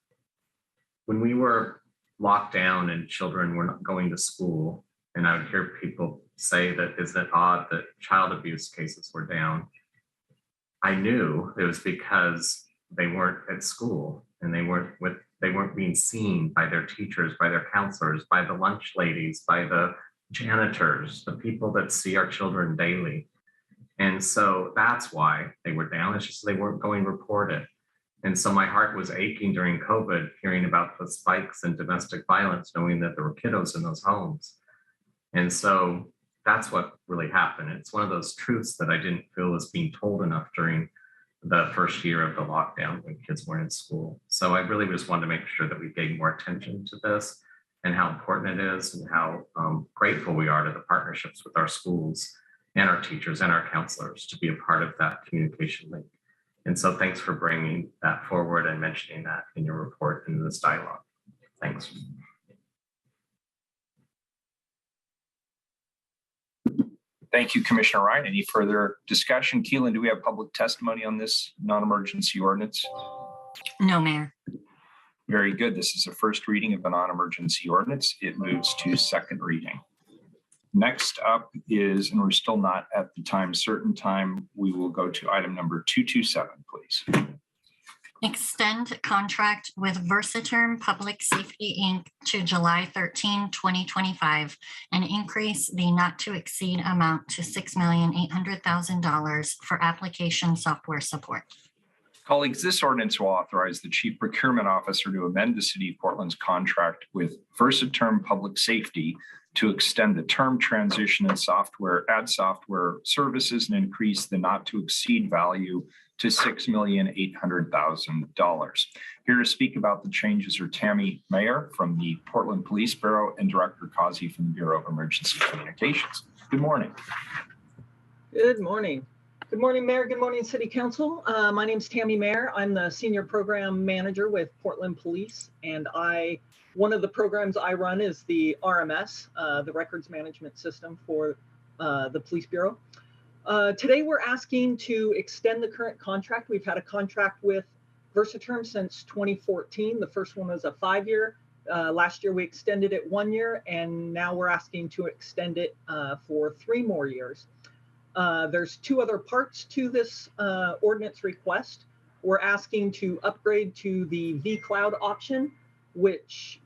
P: When we were locked down and children were not going to school, and I would hear people say that, isn't it odd that child abuse cases were down? I knew it was because they weren't at school and they weren't being seen by their teachers, by their counselors, by the lunch ladies, by the janitors, the people that see our children daily. And so that's why they were down. It's just they weren't going reported. And so my heart was aching during COVID, hearing about the spikes in domestic violence, knowing that there were kiddos in those homes. And so that's what really happened. It's one of those truths that I didn't feel was being told enough during the first year of the lockdown when kids weren't in school. So I really just wanted to make sure that we gave more attention to this. and how important it is and how grateful we are to the partnerships with our schools and our teachers and our counselors to be a part of that communication link. And so thanks for bringing that forward and mentioning that in your report and in this dialogue. Thanks.
B: Thank you, Commissioner Ryan. Any further discussion? Keelan, do we have public testimony on this non-emergency ordinance?
C: No, Mayor.
B: Very good. This is a first reading of a non-emergency ordinance. It moves to second reading. Next up is, and we're still not at the certain time, we will go to item number 227, please.
C: Extend contract with Versaterm Public Safety, Inc. to July 13, 2025, and increase the not to exceed amount to $6,800,000 for application software support.
B: Colleagues, this ordinance will authorize the Chief Procurement Officer to amend the City of Portland's contract with Versaterm Public Safety to extend the term transition and add software services and increase the not to exceed value to $6,800,000. Here to speak about the changes are Tammy Mayer from the Portland Police Bureau and Director Kazi from the Bureau of Emergency Communications. Good morning.
U: Good morning. Good morning, Mayor. Good morning, City Council. My name is Tammy Mayer. I'm the Senior Program Manager with Portland Police, and one of the programs I run is the RMS, the Records Management System for the Police Bureau. Today, we're asking to extend the current contract. We've had a contract with Versaterm since 2014. The first one was a 5-year. Last year, we extended it 1 year, and now we're asking to extend it for 3 more years. There's 2 other parts to this ordinance request. We're asking to upgrade to the vCloud option, which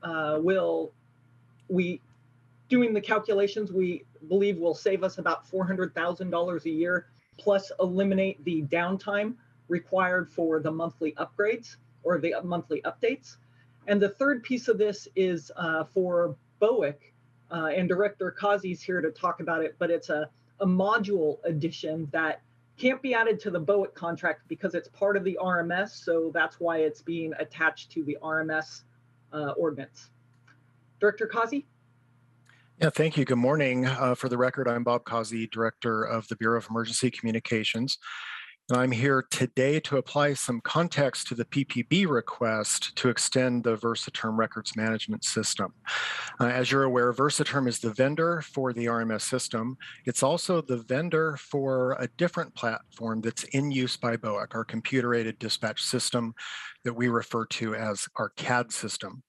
U: doing the calculations, we believe will save us about $400,000 a year, plus eliminate the downtime required for the monthly upgrades or the monthly updates. And the third piece of this is for BOIC, and Director Kazi's here to talk about it, but it's a module addition that can't be added to the BOIC contract because it's part of the RMS, so that's why it's being attached to the RMS ordinance. Director Kazi?
V: Yeah, thank you. Good morning. For the record, I'm Bob Kazi, Director of the Bureau of Emergency Communications. And I'm here today to apply some context to the PPB request to extend the Versaterm Records Management System. As you're aware, Versaterm is the vendor for the RMS system. It's also the vendor for a different platform that's in use by BOIC, our computer-aided dispatch system that we refer to as our CAD system.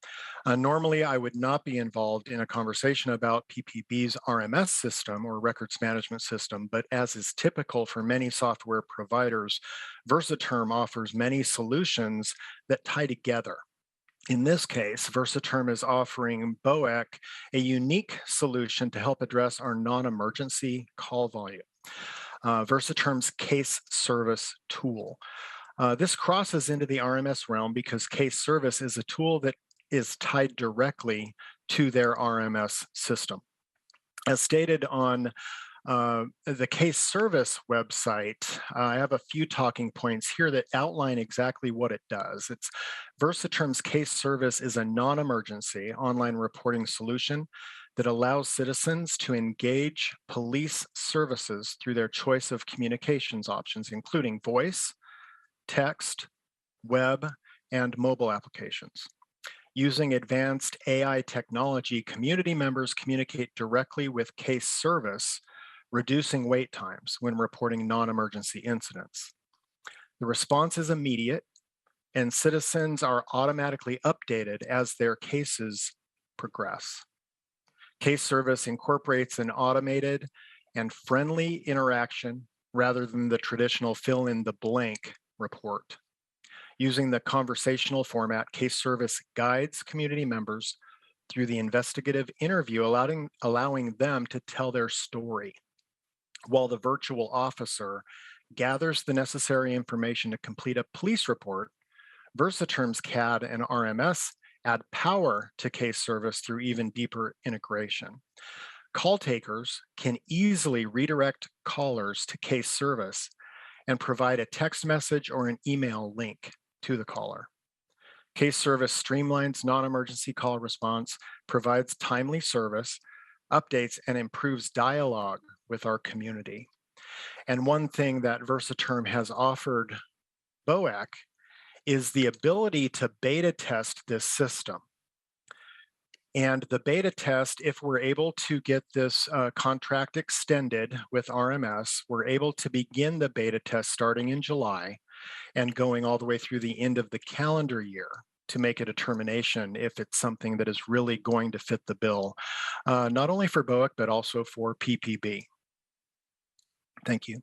V: Normally, I would not be involved in a conversation about PPB's RMS system or records management system, but as is typical for many software providers, Versaterm offers many solutions that tie together. In this case, Versaterm is offering BOIC a unique solution to help address our non-emergency call volume. Versaterm's case service tool. This crosses into the RMS realm because case service is a tool that is tied directly to their RMS system. As stated on the case service website, I have a few talking points here that outline exactly what it does. Versaterm's case service is a non-emergency online reporting solution that allows citizens to engage police services through their choice of communications options, including voice, text, web, and mobile applications. Using advanced AI technology, community members communicate directly with case service, reducing wait times when reporting non-emergency incidents. The response is immediate, and citizens are automatically updated as their cases progress. Case service incorporates an automated and friendly interaction rather than the traditional fill-in-the-blank report. Using the conversational format, case service guides community members through the investigative interview, allowing them to tell their story, while the virtual officer gathers the necessary information to complete a police report. Versaterm's CAD and RMS add power to case service through even deeper integration. Call takers can easily redirect callers to case service and provide a text message or an email link to the caller. Case service streamlines non-emergency call response, provides timely service, updates, and improves dialogue with our community. And one thing that Versaterm has offered BOAC is the ability to beta test this system. And the beta test, if we're able to get this contract extended with RMS, we're able to begin the beta test starting in July and going all the way through the end of the calendar year to make a determination if it's something that is really going to fit the bill, not only for BOAC, but also for PPB. Thank you.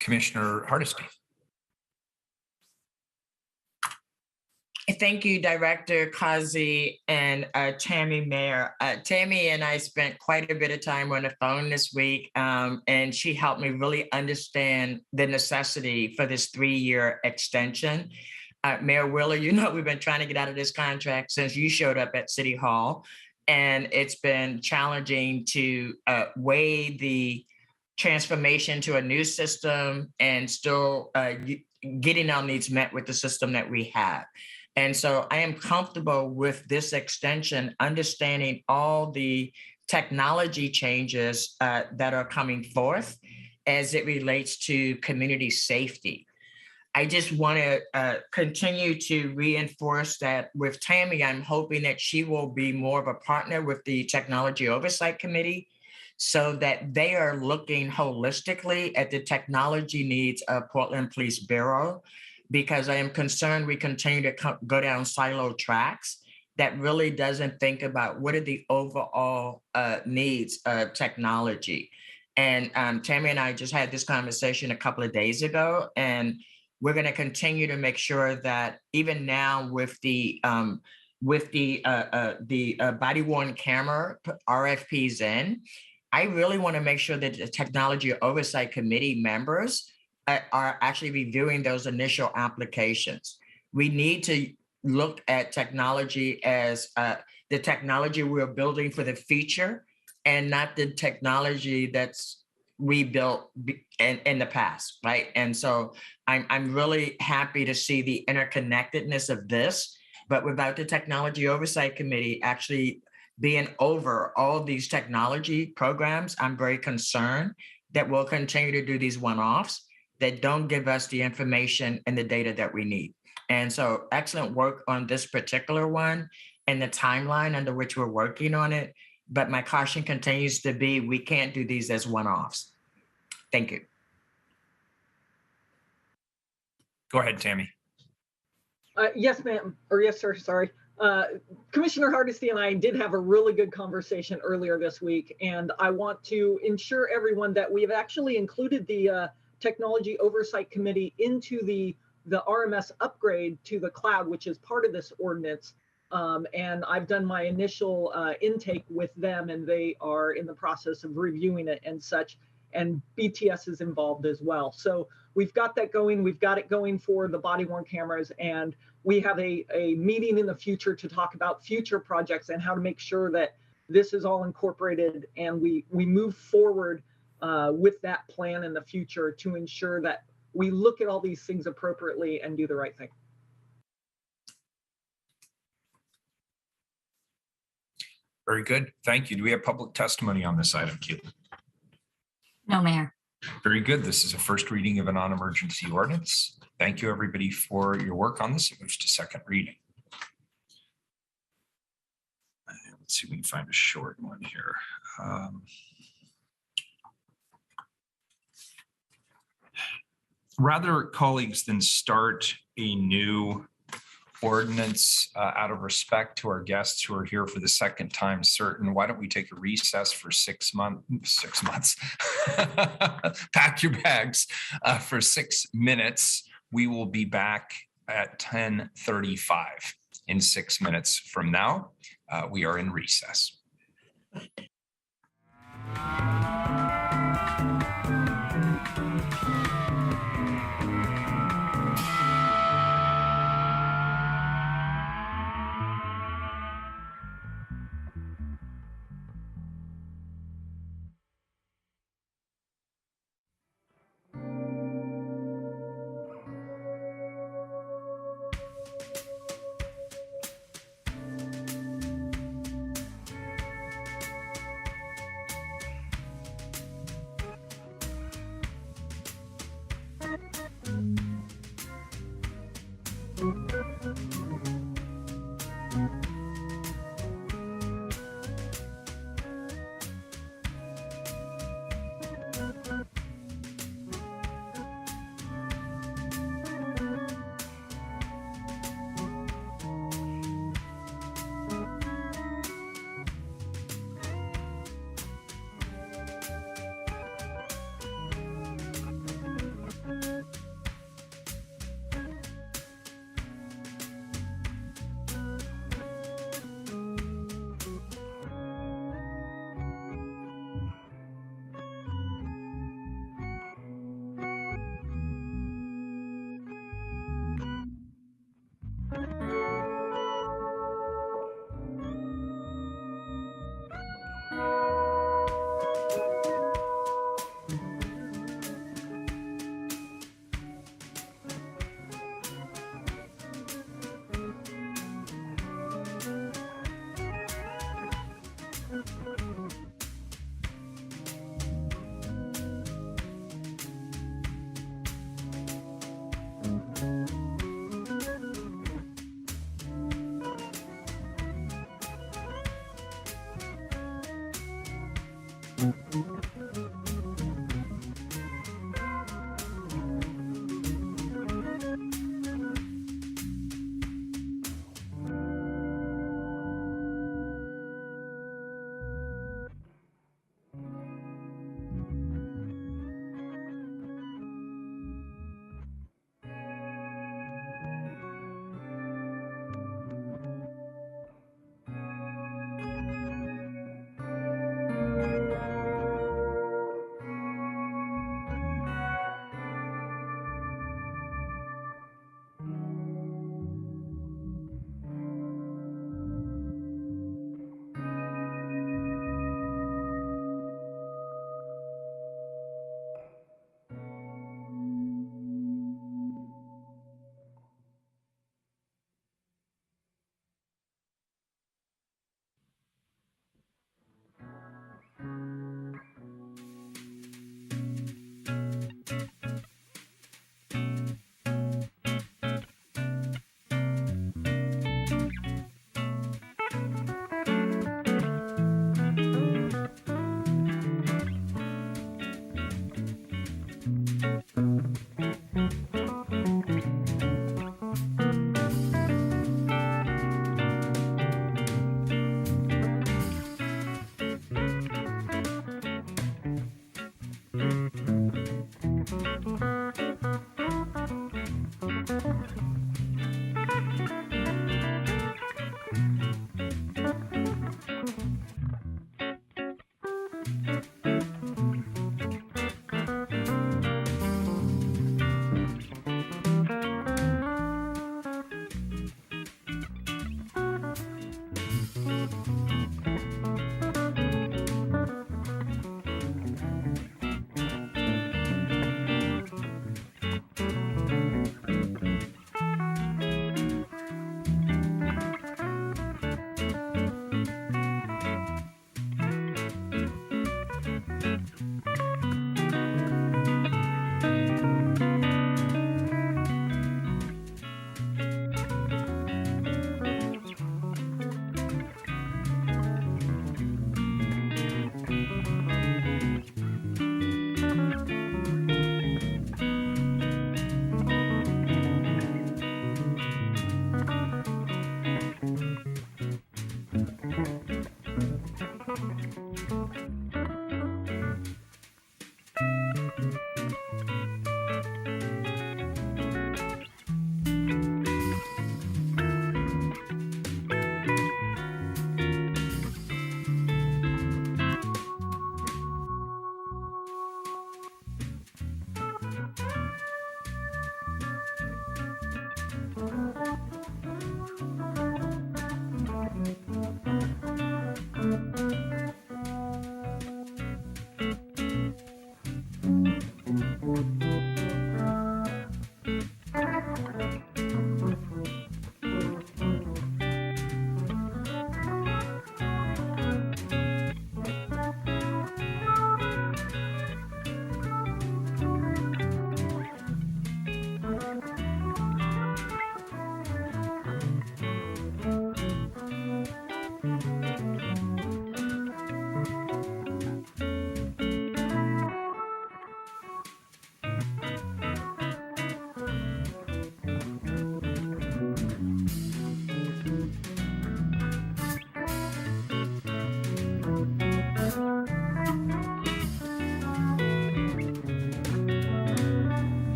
B: Commissioner Hardesty.
H: Thank you, Director Kazi and Tammy Mayer. Tammy and I spent quite a bit of time on the phone this week, and she helped me really understand the necessity for this 3-year extension. Mayor Wheeler, you know we've been trying to get out of this contract since you showed up at City Hall, and it's been challenging to weigh the transformation to a new system and still getting our needs met with the system that we have. And so I am comfortable with this extension, understanding all the technology changes that are coming forth as it relates to community safety. I just want to continue to reinforce that with Tammy. I'm hoping that she will be more of a partner with the Technology Oversight Committee so that they are looking holistically at the technology needs of Portland Police Bureau, because I am concerned we continue to go down silo tracks that really doesn't think about what are the overall needs of technology. And Tammy and I just had this conversation a couple of days ago, and we're going to continue to make sure that even now with the body-worn camera RFPs in, I really want to make sure that the Technology Oversight Committee members are actually reviewing those initial applications. We need to look at technology as the technology we're building for the future and not the technology that's we built in the past, right? And so I'm really happy to see the interconnectedness of this, but without the Technology Oversight Committee actually being over all these technology programs, I'm very concerned that we'll continue to do these one-offs that don't give us the information and the data that we need. And so excellent work on this particular one and the timeline under which we're working on it. But my caution continues to be, we can't do these as one-offs. Thank you.
B: Go ahead, Tammy.
U: Yes, ma'am, or yes, sir, sorry. Commissioner Hardesty and I did have a really good conversation earlier this week, and I want to ensure everyone that we have actually included the Technology Oversight Committee into the RMS upgrade to the cloud, which is part of this ordinance. And I've done my initial intake with them, and they are in the process of reviewing it and such, and BTS is involved as well. So we've got that going. We've got it going for the body-worn cameras, and we have a meeting in the future to talk about future projects and how to make sure that this is all incorporated and we move forward with that plan in the future to ensure that we look at all these things appropriately and do the right thing.
B: Very good. Thank you. Do we have public testimony on this item, Keelan?
C: No, Mayor.
B: Very good. This is a first reading of a non-emergency ordinance. Thank you, everybody, for your work on this. It moves to second reading. Let's see if we can find a short one here. Rather, colleagues, than start a new ordinance out of respect to our guests who are here for the second time certain, why don't we take a recess for 6 months? Pack your bags for 6 minutes. We will be back at 10:35 in 6 minutes from now. We are in recess.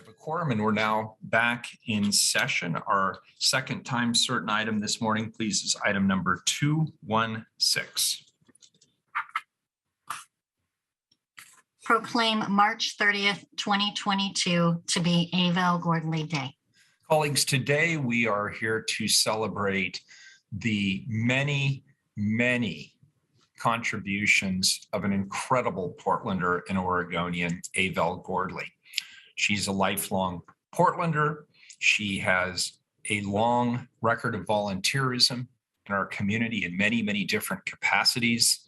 B: have a quorum and we're now back in session. Our second time certain item this morning, please, is item number 216.
C: Proclaim March 30th, 2022 to be Abel Gordley Day.
B: Colleagues, today we are here to celebrate the many, many contributions of an incredible Portlander and Oregonian, Abel Gordley. She's a lifelong Portlander. She has a long record of volunteerism in our community in many, many different capacities.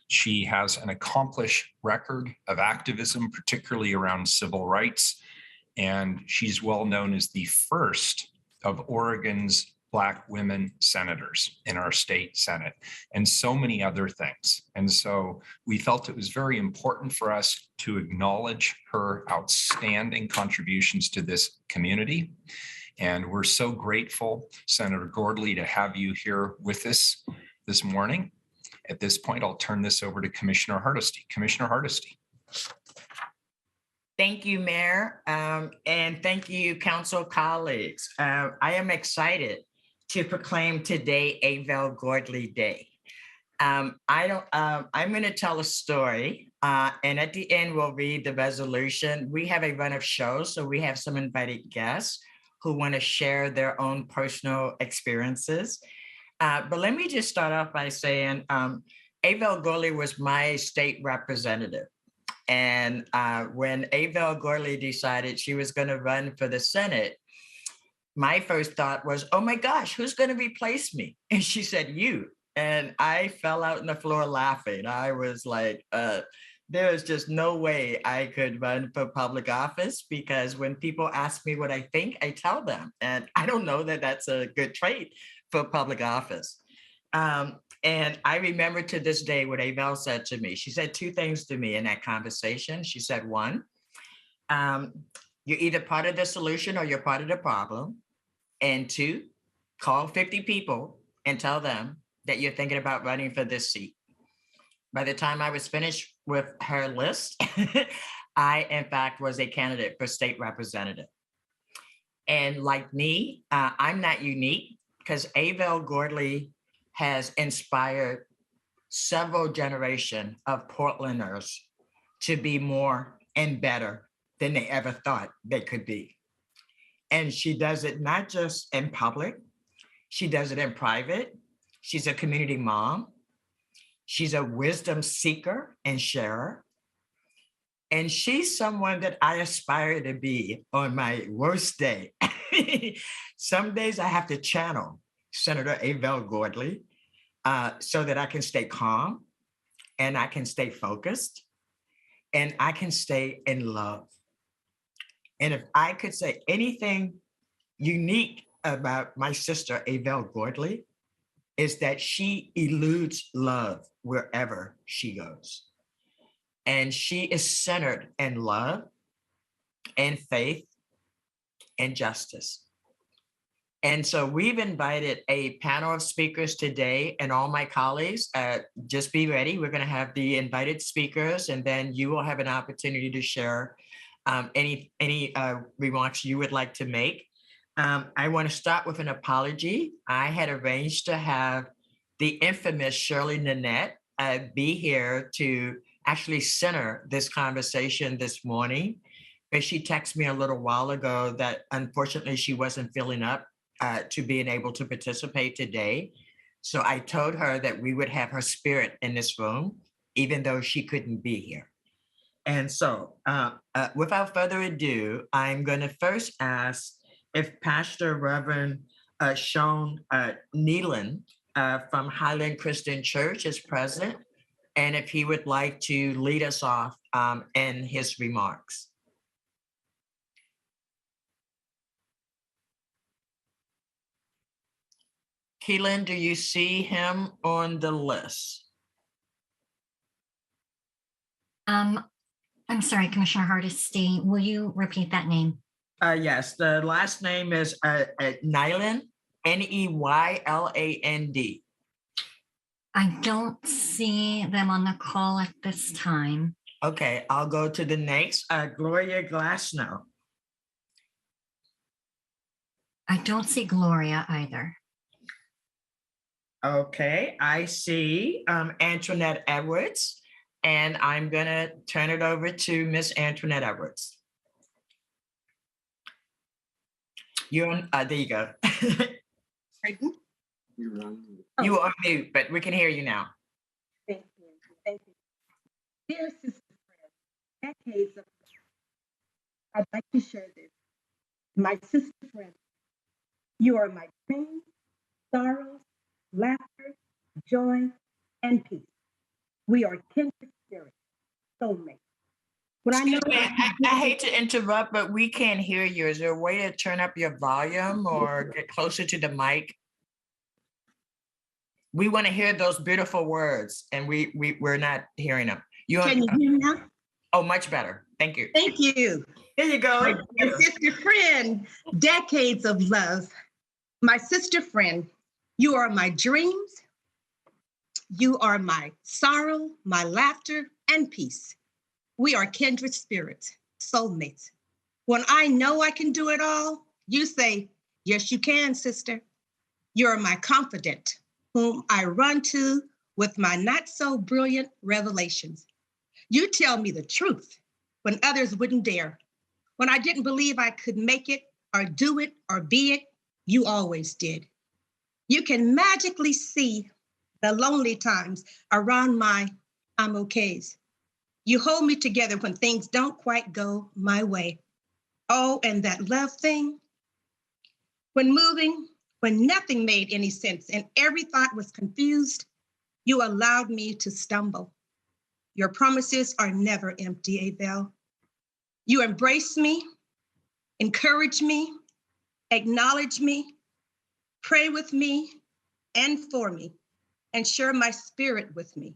B: She has an accomplished record of activism, particularly around civil rights. And she's well known as the first of Oregon's Black women senators in our state Senate, and so many other things. And so we felt it was very important for us to acknowledge her outstanding contributions to this community. And we're so grateful, Senator Gordley, to have you here with us this morning. At this point, I'll turn this over to Commissioner Hardesty. Commissioner Hardesty.
H: Thank you, Mayor, and thank you, council colleagues. I am excited to proclaim today Abel Gordley Day. I'm going to tell a story, and at the end, we'll read the resolution. We have a run of shows, so we have some invited guests who want to share their own personal experiences. But let me just start off by saying Abel Gordley was my state representative. And when Abel Gordley decided she was going to run for the Senate, my first thought was, oh my gosh, who's going to replace me? And she said, you. And I fell out on the floor laughing. I was like, there is just no way I could run for public office, because when people ask me what I think, I tell them. And I don't know that that's a good trait for public office. And I remember to this day what Abel said to me. She said two things to me in that conversation. She said, one, you're either part of the solution or you're part of the problem. And two, call 50 people and tell them that you're thinking about running for this seat. By the time I was finished with her list, I, in fact, was a candidate for state representative. And like me, I'm not unique, because Abel Gordley has inspired several generations of Portlanders to be more and better than they ever thought they could be. And she does it not just in public, she does it in private. She's a community mom. She's a wisdom seeker and sharer. And she's someone that I aspire to be on my worst day. Some days I have to channel Senator Abel Gordley so that I can stay calm and I can stay focused and I can stay in love. And if I could say anything unique about my sister Abel Gordley, is that she eludes love wherever she goes. And she is centered in love and faith and justice. And so we've invited a panel of speakers today, and all my colleagues, just be ready. We're going to have the invited speakers, and then you will have an opportunity to share any remarks you would like to make. I want to start with an apology. I had arranged to have the infamous Shirley Nanette be here to actually center this conversation this morning, but she texted me a little while ago that unfortunately she wasn't feeling up to being able to participate today. So I told her that we would have her spirit in this room, even though she couldn't be here. And so without further ado, I'm going to first ask if Pastor Reverend Sean Nealon from Highland Christian Church is present, and if he would like to lead us off in his remarks. Keelan, do you see him on the list?
C: I'm sorry, Commissioner Hardesty, will you repeat that name?
H: Yes, the last name is Neyland, Neyland.
C: I don't see them on the call at this time.
H: Okay, I'll go to the next. Gloria Glasnow.
C: I don't see Gloria either.
H: Okay, I see Antoinette Edwards, and I'm gonna turn it over to Miss Antoinette Edwards. You're on, there you go. You are on mute, but we can hear you now.
A: Thank you. Thank you. Dear sister friend, decades of I'd like to share this. My sister friend, you are my dreams, sorrows, laughter, joy, and peace. We are kindred spirits, soulmates. When I know
H: Excuse me, I hate to interrupt, but we can't hear you. Is there a way to turn up your volume or get closer to the mic? We want to hear those beautiful words, and we're not hearing them.
A: Can you hear me now?
H: Oh, much better. Thank you.
A: Thank you.
H: Here you go.
A: My sister friend, decades of love. My sister friend, you are my dreams. You are my sorrow, my laughter, and peace. We are kindred spirits, soulmates. When I know I can do it all, you say, yes, you can, sister. You're my confidant, whom I run to with my not so brilliant revelations. You tell me the truth when others wouldn't dare. When I didn't believe I could make it or do it or be it, you always did. You can magically see the lonely times around my I'm okays. You hold me together when things don't quite go my way. Oh, and that love thing. When moving, when nothing made any sense and every thought was confused, you allowed me to stumble. Your promises are never empty, Abel. You embrace me, encourage me, acknowledge me, pray with me and for me, and share my spirit with me.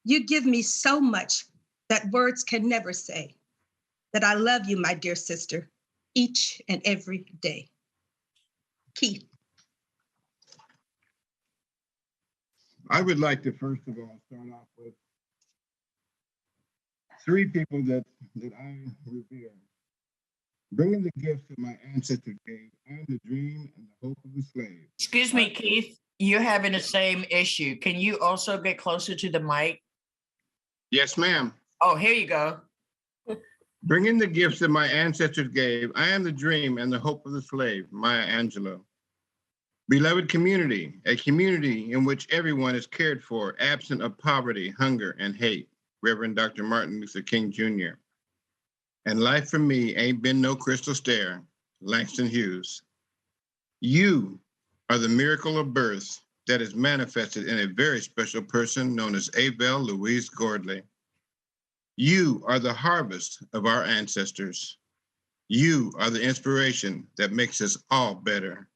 A: You give me so much that words can never say, that I love you, my dear sister, each and every day. Keith.
D: I would like to first of all start off with three people that I revere. Bringing the gifts that my ancestors gave, I am the dream and the hope of the slave.
H: Excuse me, Keith, you're having the same issue. Can you also get closer to the mic?
D: Yes, ma'am.
H: Oh, here you go.
D: Bringing the gifts that my ancestors gave, I am the dream and the hope of the slave, Maya Angelou. Beloved community, a community in which everyone is cared for, absent of poverty, hunger, and hate, Reverend Dr. Martin Luther King Jr. And life for me ain't been no crystal stair, Langston Hughes. You are the miracle of birth that is manifested in a very special person known as Abel Louise Gordley. You are the harvest of our ancestors. You are the inspiration that makes us all better.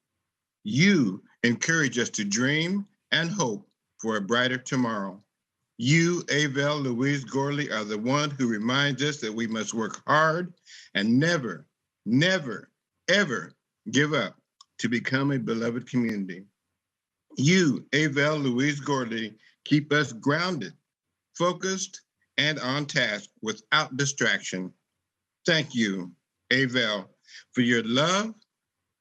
D: You encourage us to dream and hope for a brighter tomorrow. You, Abel Louise Gordley, are the one who reminds us that we must work hard and never, never, ever give up to become a beloved community. You, Abel Louise Gordley, keep us grounded, focused, and on task without distraction. Thank you, Abel, for your love,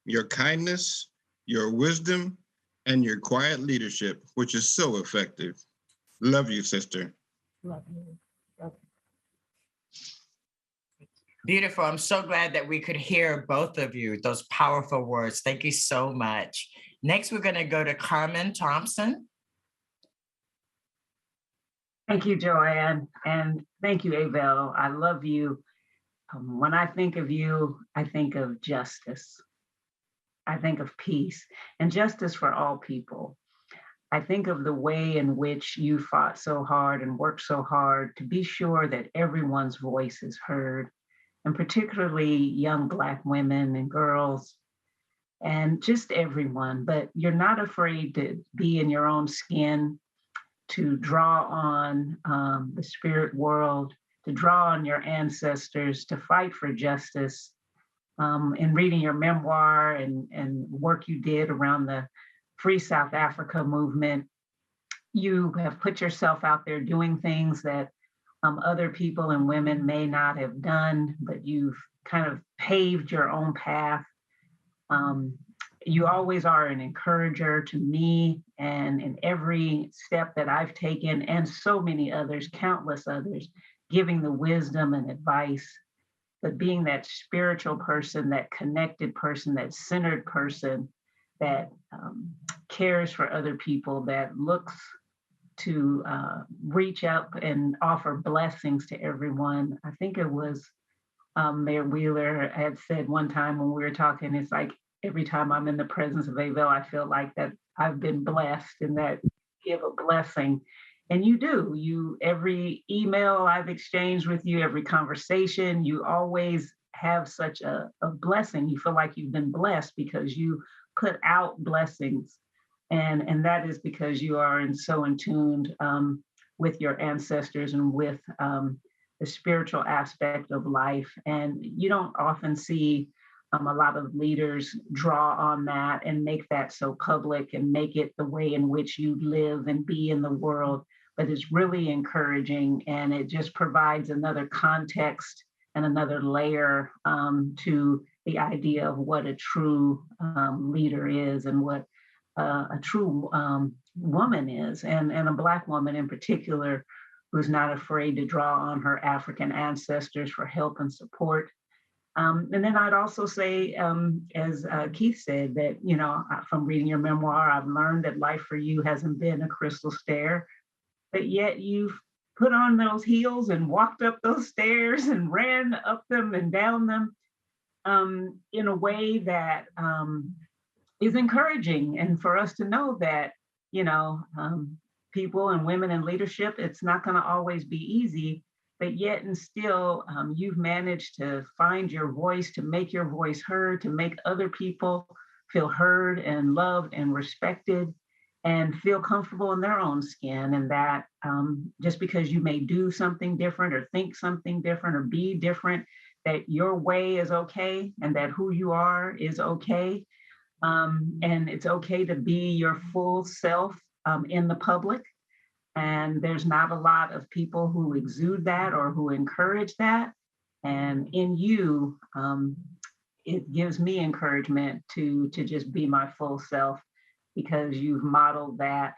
D: your kindness, your wisdom, and your quiet leadership, which is so effective. Love you, sister.
H: Love you. Love you. Beautiful. I'm so glad that we could hear both of you, those powerful words. Thank you so much. Next, we're going to go to Carmen Thompson.
W: Thank you, Joanne, and thank you, Abel. I love you. When I think of you, I think of justice. I think of peace and justice for all people. I think of the way in which you fought so hard and worked so hard to be sure that everyone's voice is heard, and particularly young Black women and girls, and just everyone. But you're not afraid to be in your own skin, to draw on the spirit world, to draw on your ancestors, to fight for justice. In reading your memoir and work you did around the Free South Africa movement, you have put yourself out there doing things that other people and women may not have done, but you've kind of paved your own path. you always are an encourager to me, and in every step that I've taken, and so many others, countless others, giving the wisdom and advice, but being that spiritual person, that connected person, that centered person that cares for other people, that looks to reach out and offer blessings to everyone. I think it was Mayor Wheeler had said one time when we were talking, it's like every time I'm in the presence of Abel, I feel like that I've been blessed and that give a blessing. And you do. You, every email I've exchanged with you, every conversation, you always have such a blessing. You feel like you've been blessed because you put out blessings. And that is because you are so in tune with your ancestors and with the spiritual aspect of life. And you don't often see a lot of leaders draw on that and make that so public and make it the way in which you live and be in the world. But it's really encouraging, and it just provides another context and another layer to the idea of what a true leader is and what a true woman is, and a Black woman in particular, who's not afraid to draw on her African ancestors for help and support. And then I'd also say, as Keith said, that, you know, from reading your memoir, I've learned that life for you hasn't been a crystal stair, but yet you've put on those heels and walked up those stairs and ran up them and down them in a way that is encouraging. And for us to know that, you know, people and women in leadership, it's not going to always be easy, but yet and still you've managed to find your voice, to make your voice heard, to make other people feel heard and loved and respected and feel comfortable in their own skin. And that just because you may do something different or think something different or be different, that your way is okay and that who you are is okay. And it's okay to be your full self in the public. And there's not a lot of people who exude that or who encourage that. And in you, it gives me encouragement to just be my full self, because you've modeled that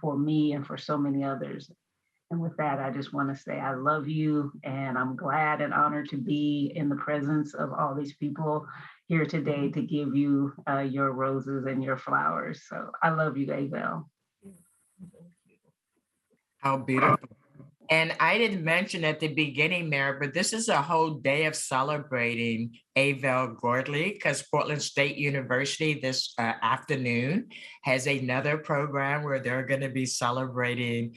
W: for me and for so many others. And with that, I just want to say I love you, and I'm glad and honored to be in the presence of all these people here today to give you your roses and your flowers. So I love you, Abel.
H: How beautiful. And I didn't mention at the beginning, Mayor, but this is a whole day of celebrating Abel Gordley, because Portland State University this afternoon has another program where they're going to be celebrating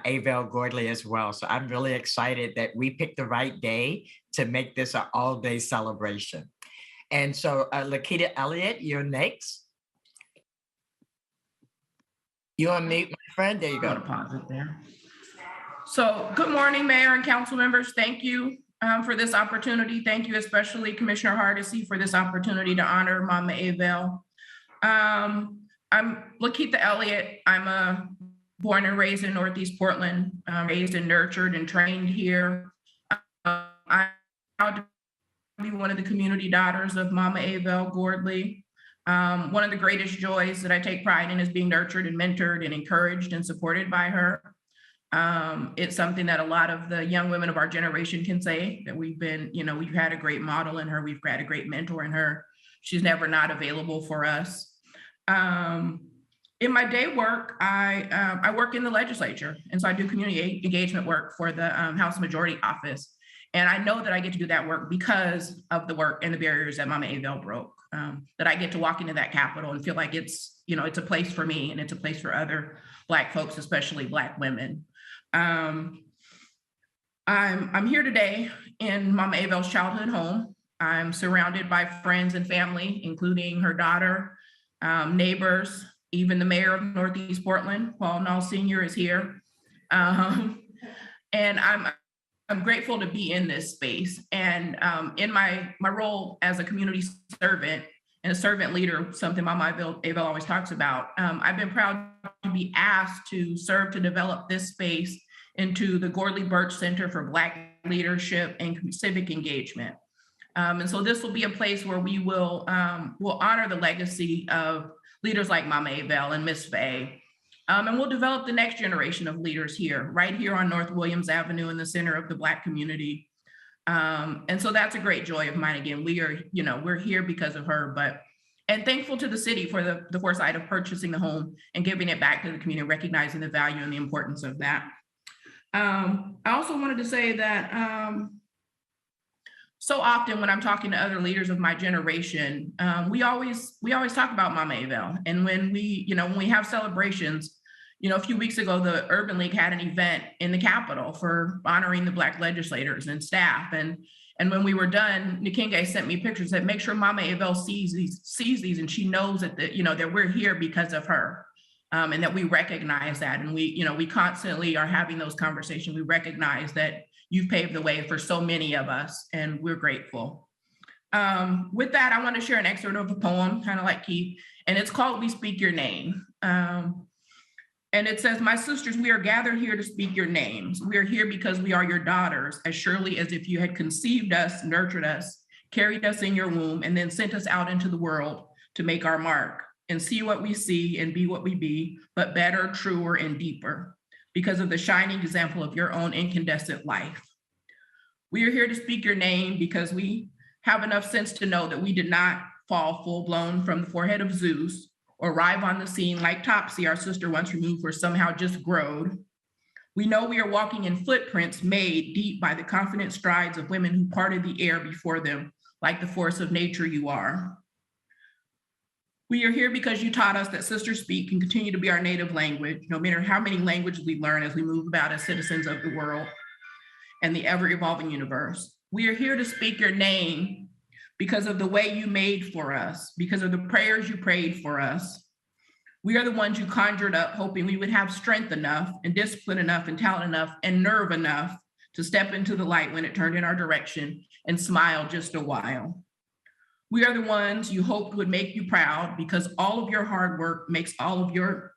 H: Abel Gordley as well. So I'm really excited that we picked the right day to make this an all-day celebration. And so Lakita Elliott, you're next. You unmute, my friend. There you go.
F: Pause it there. So good morning, Mayor and council members. Thank you for this opportunity. Thank you, especially Commissioner Hardesty, for this opportunity to honor Mama Abel. I'm Lakita Elliott. I'm born and raised in Northeast Portland, raised and nurtured and trained here. I'm proud to be one of the community daughters of Mama Abel Gordley. One of the greatest joys that I take pride in is being nurtured and mentored and encouraged and supported by her. It's something that a lot of the young women of our generation can say, that we've been, you know, we've had a great model in her. We've had a great mentor in her. She's never not available for us. In my day work, I work in the legislature. And so I do community engagement work for the House Majority Office. And I know that I get to do that work because of the work and the barriers that Mama Abel broke, that I get to walk into that Capitol and feel like it's, you know, it's a place for me and it's a place for other Black folks, especially Black women. I'm here today in Mama Abel's childhood home. I'm surrounded by friends and family, including her daughter, neighbors, even the mayor of Northeast Portland, Paul Null Sr. is here. And I'm grateful to be in this space. And in my role as a community servant and a servant leader, something Mama Abel always talks about, I've been proud to be asked to serve to develop this space into the Gordley Birch Center for Black Leadership and Civic Engagement. And so this will be a place where we will honor the legacy of leaders like Mama Avell and Miss Faye. And we'll develop the next generation of leaders here, right here on North Williams Avenue in the center of the Black community. And so that's a great joy of mine. Again, we're here because of her, and thankful to the city for the foresight of purchasing the home and giving it back to the community, recognizing the value and the importance of that. I also wanted to say that so often when I'm talking to other leaders of my generation, we always talk about Mama Avell. And when we have celebrations, a few weeks ago, the Urban League had an event in the Capitol for honoring the Black legislators and staff. And when we were done, Nikenge sent me pictures that make sure Mama Avell sees these, and she knows that that we're here because of her, and that we recognize that. And we constantly are having those conversations. We recognize that you've paved the way for so many of us, and we're grateful. With that, I want to share an excerpt of a poem, kind of like Keith, and it's called "We Speak Your Name." And it says, "My sisters, we are gathered here to speak your names. We are here because we are your daughters, as surely as if you had conceived us, nurtured us, carried us in your womb, and then sent us out into the world to make our mark and see what we see and be what we be, but better, truer, and deeper, because of the shining example of your own incandescent life. We are here to speak your name because we have enough sense to know that we did not fall full-blown from the forehead of Zeus, or arrive on the scene like Topsy, our sister once removed, or somehow just growed. We know we are walking in footprints made deep by the confident strides of women who parted the air before them, like the force of nature you are. We are here because you taught us that Sisters Speak can continue to be our native language, no matter how many languages we learn as we move about as citizens of the world and the ever-evolving universe. We are here to speak your name because of the way you made for us, because of the prayers you prayed for us. We are the ones you conjured up, hoping we would have strength enough and discipline enough and talent enough and nerve enough to step into the light when it turned in our direction and smile just a while. We are the ones you hoped would make you proud because all of your hard work makes all of your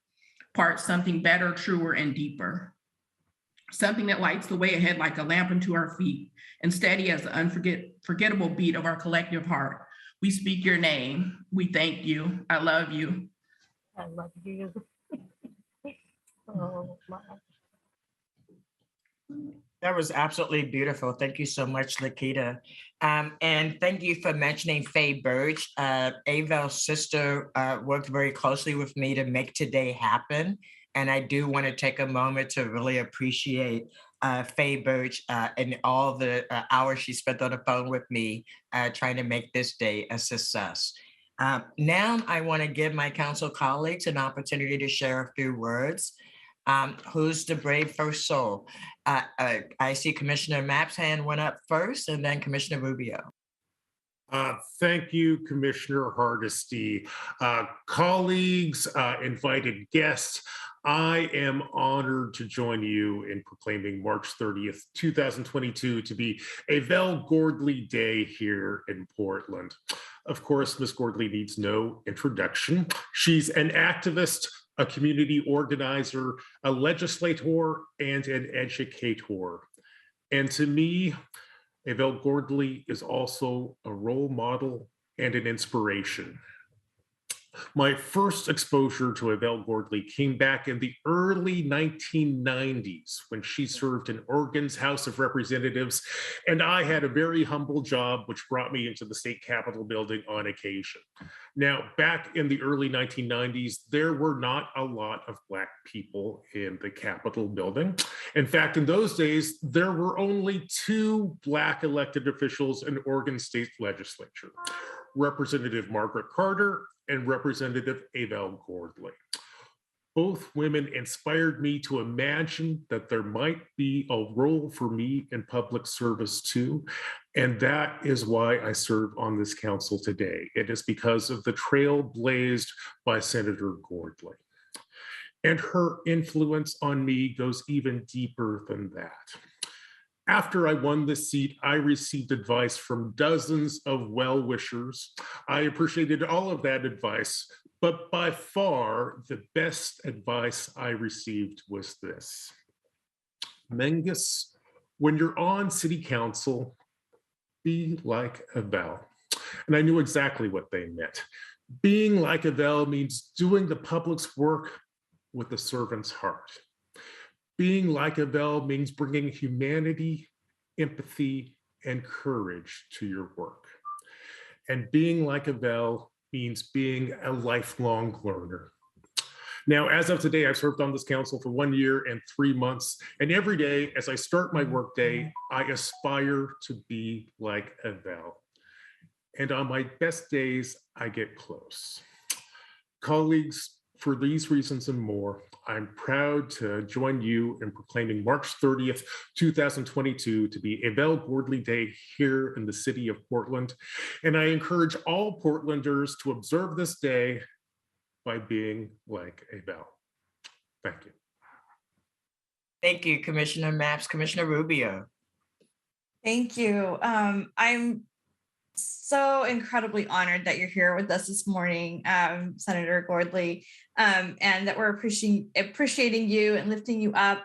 F: parts something better, truer, and deeper. Something that lights the way ahead like a lamp unto our feet and steady as the unforgettable beat of our collective heart. We speak your name. We thank you. I love you.
R: I love you. Oh, my.
H: That was absolutely beautiful. Thank you so much, Lakita. And thank you for mentioning Faye Birch. Avell's sister worked very closely with me to make today happen. And I do want to take a moment to really appreciate Faye Birch and all the hours she spent on the phone with me trying to make this day a success. Now I want to give my council colleagues an opportunity to share a few words. Who's the brave first soul? I see Commissioner Mapp's hand went up first, and then Commissioner Rubio.
Q: Thank you, Commissioner Hardesty. Colleagues, invited guests, I am honored to join you in proclaiming March 30th, 2022 to be Avell Gordley Day here in Portland. Of course, Ms. Gordley needs no introduction. She's an activist, a community organizer, a legislator, and an educator. And to me, Avell Gordley is also a role model and an inspiration. My first exposure to Avell Gordley came back in the early 1990s when she served in Oregon's House of Representatives, and I had a very humble job which brought me into the state capitol building on occasion. Now, back in the early 1990s, there were not a lot of Black people in the Capitol building. In fact, in those days, there were only 2 Black elected officials in Oregon State Legislature, Representative Margaret Carter and Representative Avell Gordley. Both women inspired me to imagine that there might be a role for me in public service too. And that is why I serve on this council today. It is because of the trail blazed by Senator Gordley. And her influence on me goes even deeper than that. After I won this seat, I received advice from dozens of well-wishers. I appreciated all of that advice, but by far the best advice I received was this. Mengus, when you're on city council, be like Avell. And I knew exactly what they meant. Being like Avell means doing the public's work with the servant's heart. Being like Avell means bringing humanity, empathy, and courage to your work. And being like Avell means being a lifelong learner. Now, as of today, I've served on this council for 1 year and 3 months. And every day, as I start my workday, I aspire to be like Avell. And on my best days, I get close. Colleagues, for these reasons and more, I'm proud to join you in proclaiming March 30th, 2022 to be Avell Gordley Day here in the city of Portland. And I encourage all Portlanders to observe this day by being like Avell. Thank you.
H: Thank you, Commissioner Mapps. Commissioner Rubio.
K: Thank you. I'm so incredibly honored that you're here with us this morning, Senator Gordley, and that we're appreciating you and lifting you up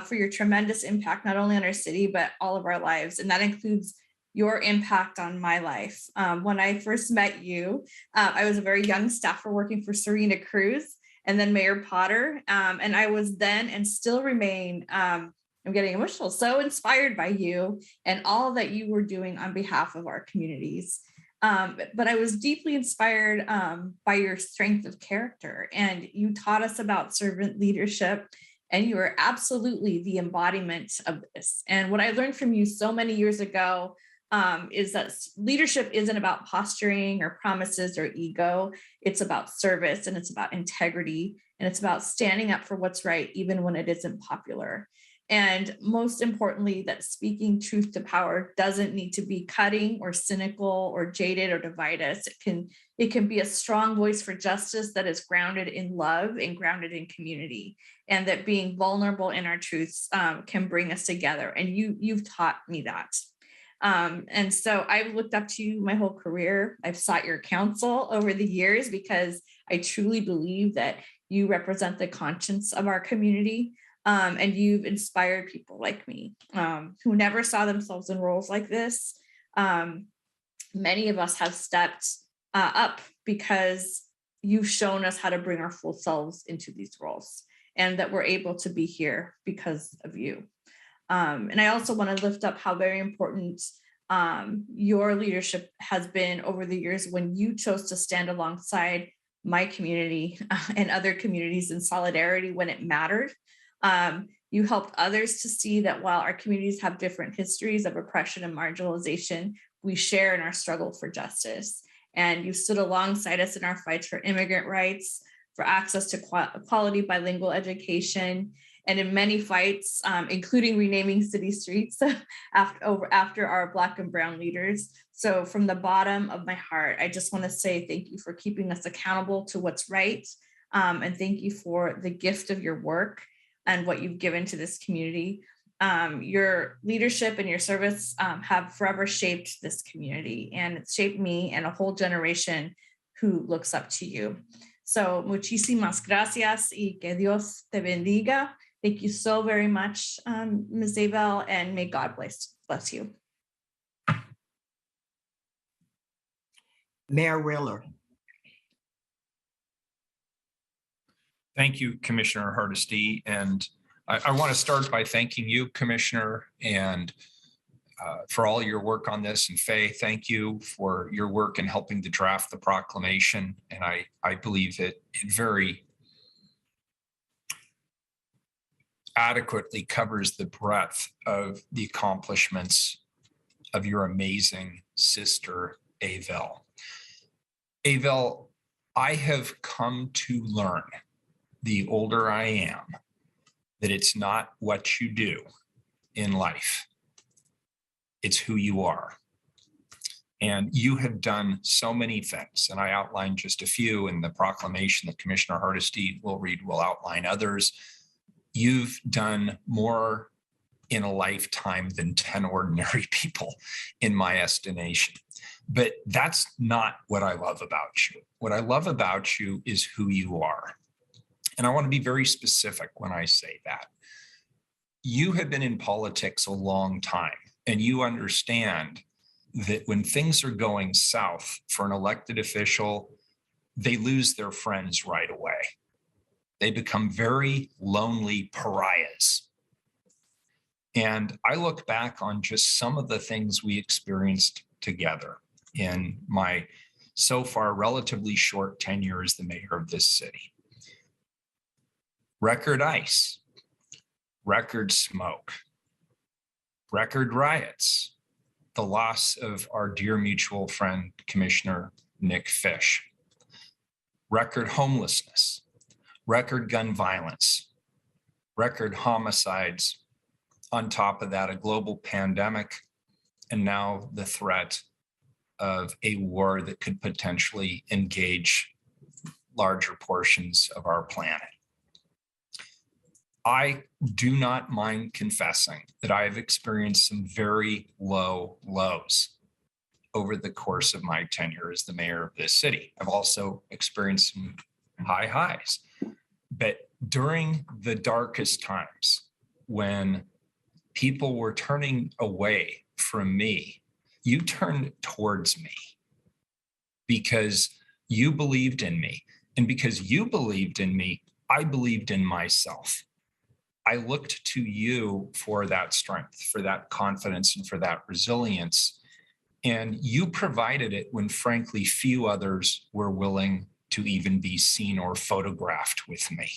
K: for your tremendous impact, not only on our city, but all of our lives. And that includes your impact on my life. When I first met you, I was a very young staffer working for Serena Cruz and then Mayor Potter. And I was then and still remain, I'm getting emotional, so inspired by you and all that you were doing on behalf of our communities. But I was deeply inspired by your strength of character, and you taught us about servant leadership, and you are absolutely the embodiment of this. And what I learned from you so many years ago is that leadership isn't about posturing or promises or ego. It's about service, and it's about integrity, and it's about standing up for what's right, even when it isn't popular. And most importantly, that speaking truth to power doesn't need to be cutting or cynical or jaded or divide us. It can be a strong voice for justice that is grounded in love and grounded in community, and that being vulnerable in our truths can bring us together. And you've taught me that. And so I've looked up to you my whole career. I've sought your counsel over the years because I truly believe that you represent the conscience of our community. And you've inspired people like me who never saw themselves in roles like this. Many of us have stepped up because you've shown us how to bring our full selves into these roles, and that we're able to be here because of you. And I also want to lift up how very important your leadership has been over the years when you chose to stand alongside my community and other communities in solidarity when it mattered. You helped others to see that while our communities have different histories of oppression and marginalization, we share in our struggle for justice. And you stood alongside us in our fights for immigrant rights, for access to quality bilingual education, and in many fights, including renaming city streets after our Black and Brown leaders. So from the bottom of my heart, I just want to say thank you for keeping us accountable to what's right. And thank you for the gift of your work and what you've given to this community. Your leadership and your service have forever shaped this community, and it's shaped me and a whole generation who looks up to you. So muchísimas gracias y que Dios te bendiga. Thank you so very much, Ms. Avell, and may God bless you.
H: Mayor Wheeler.
B: Thank you, Commissioner Hardesty. And I want to start by thanking you, Commissioner, and for all your work on this. And Faye, thank you for your work in helping to draft the proclamation. And I believe it very adequately covers the breadth of the accomplishments of your amazing sister, Avell. Avell, I have come to learn, the older I am, that it's not what you do in life, it's who you are. And you have done so many things, and I outlined just a few in the proclamation that Commissioner Hardesty will read, will outline others. You've done more in a lifetime than 10 ordinary people in my estimation. But that's not what I love about you. What I love about you is who you are. And I want to be very specific when I say that. You have been in politics a long time, and you understand that when things are going south for an elected official, they lose their friends right away. They become very lonely pariahs. And I look back on just some of the things we experienced together in my so far relatively short tenure as the mayor of this city. Record ice, record smoke, record riots, the loss of our dear mutual friend, Commissioner Nick Fish, record homelessness, record gun violence, record homicides. On top of that, a global pandemic, and now the threat of a war that could potentially engage larger portions of our planet. I do not mind confessing that I have experienced some very low lows over the course of my tenure as the mayor of this city. I've also experienced some high highs. But during the darkest times, when people were turning away from me, you turned towards me because you believed in me. And because you believed in me, I believed in myself. I looked to you for that strength, for that confidence, and for that resilience. And you provided it when, frankly, few others were willing to even be seen or photographed with me.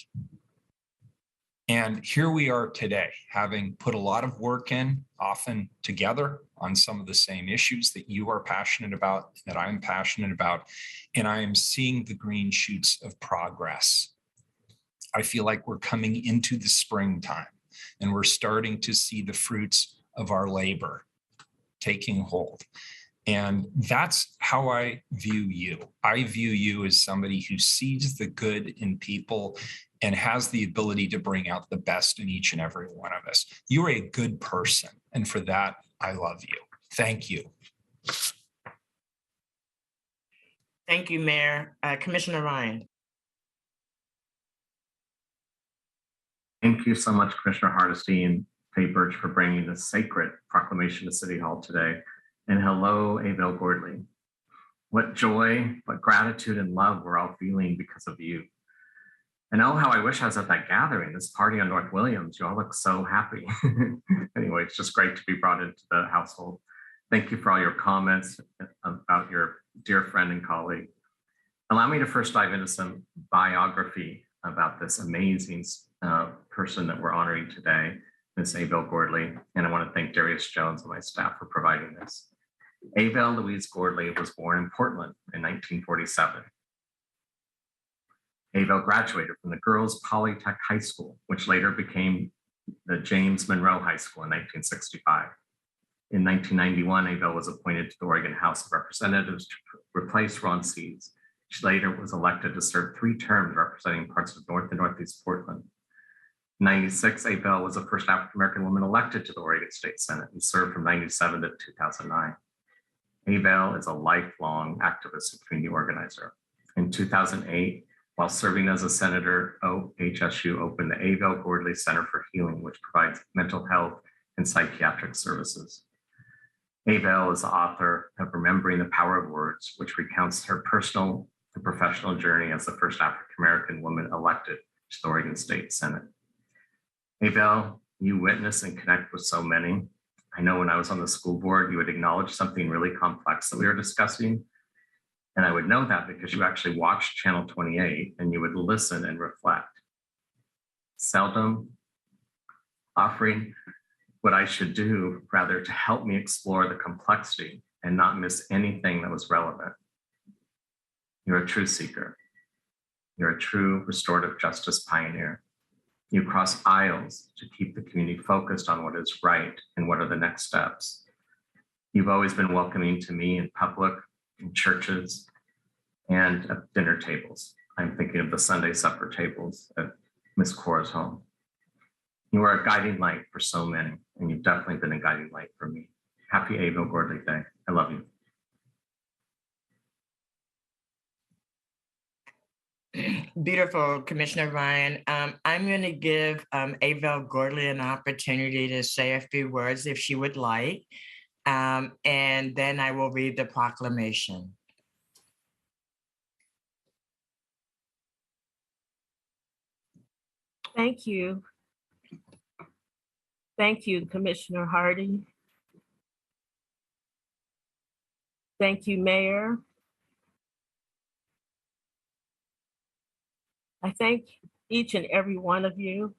B: And here we are today, having put a lot of work in, often together, on some of the same issues that you are passionate about, that I'm passionate about, and I am seeing the green shoots of progress. I feel like we're coming into the springtime, and we're starting to see the fruits of our labor taking hold. And that's how I view you. I view you as somebody who sees the good in people and has the ability to bring out the best in each and every one of us. You're a good person, and for that, I love you. Thank you.
H: Thank you, Mayor. Commissioner Ryan.
P: Thank you so much, Commissioner Hardesty and Faye Birch, for bringing this sacred proclamation to City Hall today. And hello, Abel Gordley. What joy, what gratitude and love we're all feeling because of you. And oh, how I wish I was at that gathering, this party on North Williams. You all look so happy. Anyway, it's just great to be brought into the household. Thank you for all your comments about your dear friend and colleague. Allow me to first dive into some biography about this amazing person that we're honoring today, Ms. Abel Gordley. And I want to thank Darius Jones and my staff for providing this. Abel Louise Gordley was born in Portland in 1947. Abel graduated from the Girls Polytech High School, which later became the James Monroe High School in 1965. In 1991, Abel was appointed to the Oregon House of Representatives to replace Ron Seeds. She later was elected to serve 3 terms representing parts of North and Northeast Portland. In 96, Abel was the first African-American woman elected to the Oregon State Senate and served from 97 to 2009. Abel is a lifelong activist and community organizer. In 2008, while serving as a senator, OHSU opened the Abel Gordley Center for Healing, which provides mental health and psychiatric services. Abel is the author of Remembering the Power of Words, which recounts her personal and professional journey as the first African-American woman elected to the Oregon State Senate. Abel, you witness and connect with so many. I know when I was on the school board, you would acknowledge something really complex that we were discussing. And I would know that because you actually watched Channel 28 and you would listen and reflect. Seldom offering what I should do, rather to help me explore the complexity and not miss anything that was relevant. You're a truth seeker. You're a true restorative justice pioneer. You cross aisles to keep the community focused on what is right and what are the next steps. You've always been welcoming to me in public, in churches, and at dinner tables. I'm thinking of the Sunday supper tables at Miss Cora's home. You are a guiding light for so many, and you've definitely been a guiding light for me. Happy Abel Gordley Day. I love you.
H: Beautiful, Commissioner Ryan. I'm going to give Abel Gordley an opportunity to say a few words if she would like. And then I will read the proclamation.
G: Thank you. Thank you, Commissioner Hardy. Thank you, Mayor. I thank each and every one of you.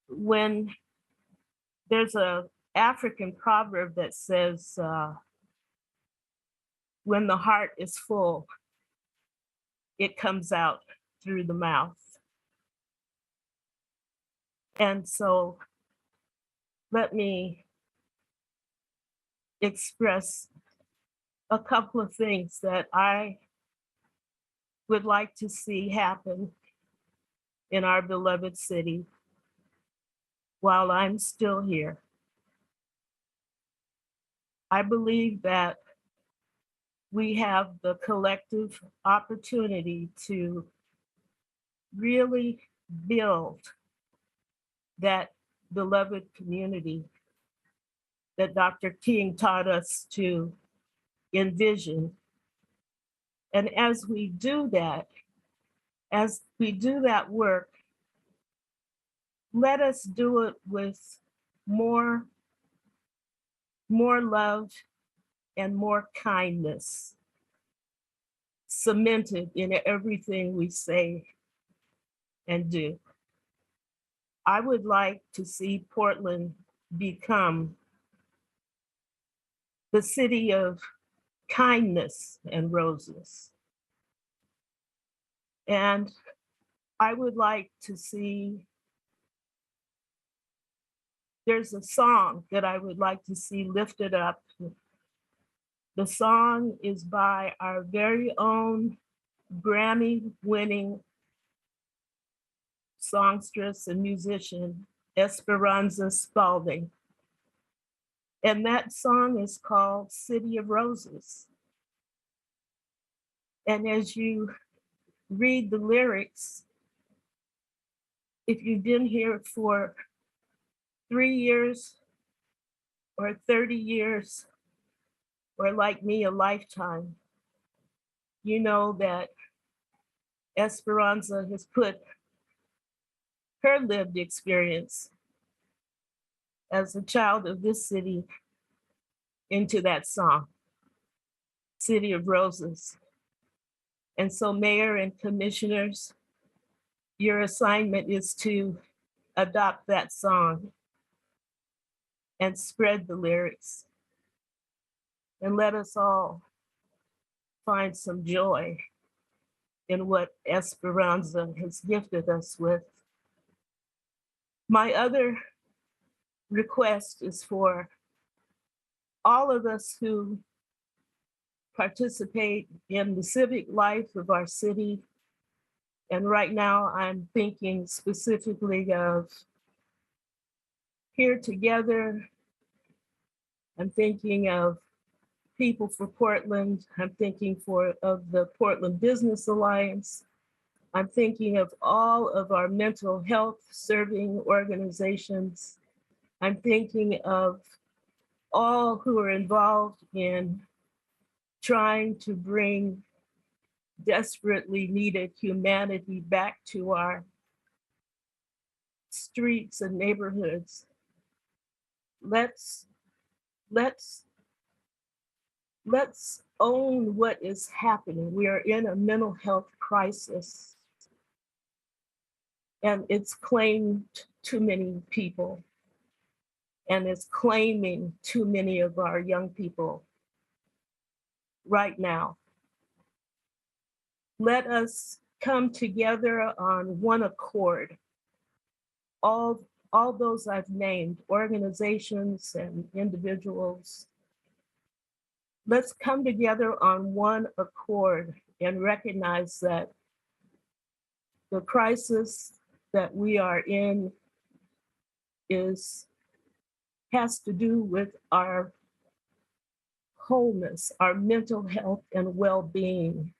G: When there's a African proverb that says, when the heart is full, it comes out through the mouth. And so let me express a couple of things that I would like to see happen in our beloved city while I'm still here. I believe that we have the collective opportunity to really build that beloved community that Dr. King taught us to envision. And as we do that work, let us do it with more love and more kindness cemented in everything we say and do. I would like to see Portland become the city of kindness and roses. And I would like to see, there's a song that I would like to see lifted up. The song is by our very own Grammy-winning songstress and musician, Esperanza Spalding. And that song is called City of Roses. And as you read the lyrics, if you've been here for 3 years or 30 years, or like me, a lifetime, you know that Esperanza has put her lived experience as a child of this city into that song, City of Roses. And so, Mayor and Commissioners, your assignment is to adopt that song and spread the lyrics. And let us all find some joy in what Esperanza has gifted us with. My other request is for all of us who participate in the civic life of our city. And right now I'm thinking specifically of Here Together. I'm thinking of People for Portland. I'm thinking of the Portland Business Alliance. I'm thinking of all of our mental health serving organizations. I'm thinking of all who are involved in trying to bring desperately needed humanity back to our streets and neighborhoods. Let's own what is happening. We are in a mental health crisis, and it's claimed too many people, and it's claiming too many of our young people right now. Let us come together on one accord. All those I've named, organizations and individuals, let's come together on one accord and recognize that the crisis that we are in has to do with our wholeness, our mental health and well-being.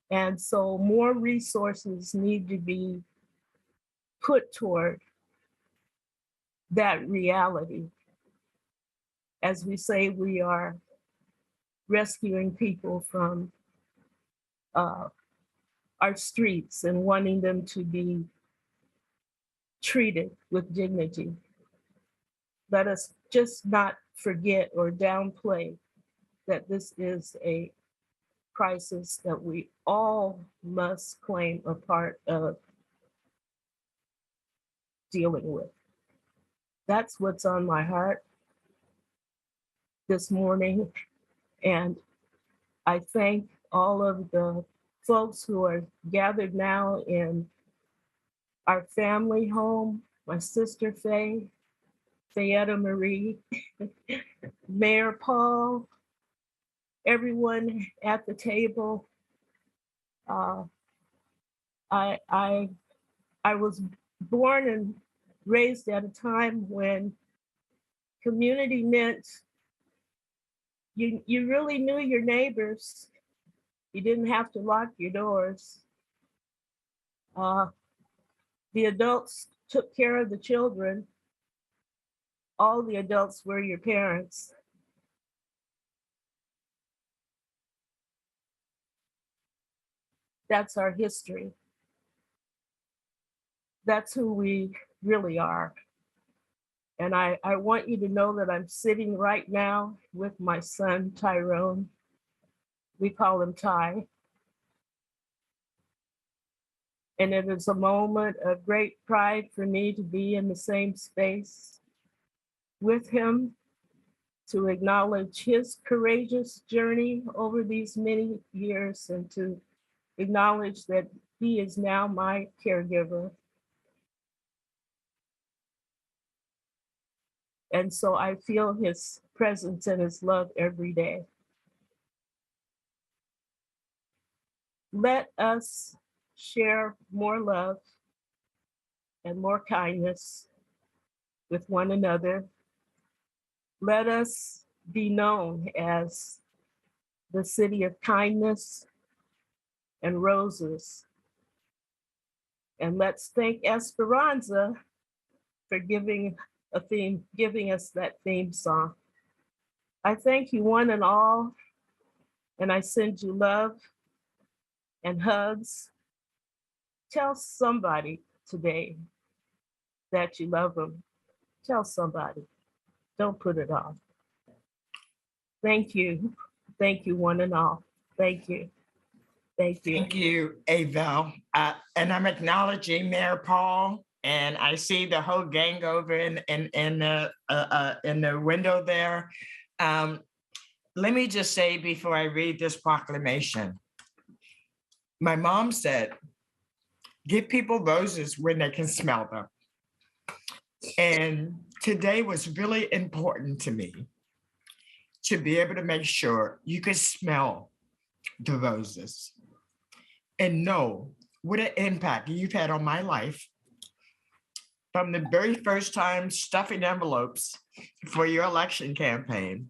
G: And so more resources need to be put toward that reality. As we say, we are rescuing people from our streets and wanting them to be treated with dignity. Let us just not forget or downplay that this is a crisis that we all must claim a part of dealing with. That's what's on my heart this morning. And I thank all of the folks who are gathered now in our family home, my sister Faye, Fayetta Marie, Mayor Paul, everyone at the table. I was born and raised at a time when community meant you really knew your neighbors. You didn't have to lock your doors. The adults took care of the children. All the adults were your parents. That's our history. That's who we really are. And I want you to know that I'm sitting right now with my son, Tyrone. We call him Ty. And it is a moment of great pride for me to be in the same space with him, to acknowledge his courageous journey over these many years and to acknowledge that he is now my caregiver. And so I feel his presence and his love every day. Let us share more love and more kindness with one another. Let us be known as the city of kindness and roses. And let's thank Esperanza for giving us that theme song. I thank you one and all, and I send you love and hugs. Tell somebody today that you love them. Tell somebody. Don't put it off. Thank you. Thank you one and all. Thank you. Thank you.
H: Thank you, Avell. And I'm acknowledging Mayor Paul, and I see the whole gang over in the window there. Let me just say before I read this proclamation, my mom said, give people roses when they can smell them. And today was really important to me to be able to make sure you could smell the roses and know what an impact you've had on my life from the very first time stuffing envelopes for your election campaign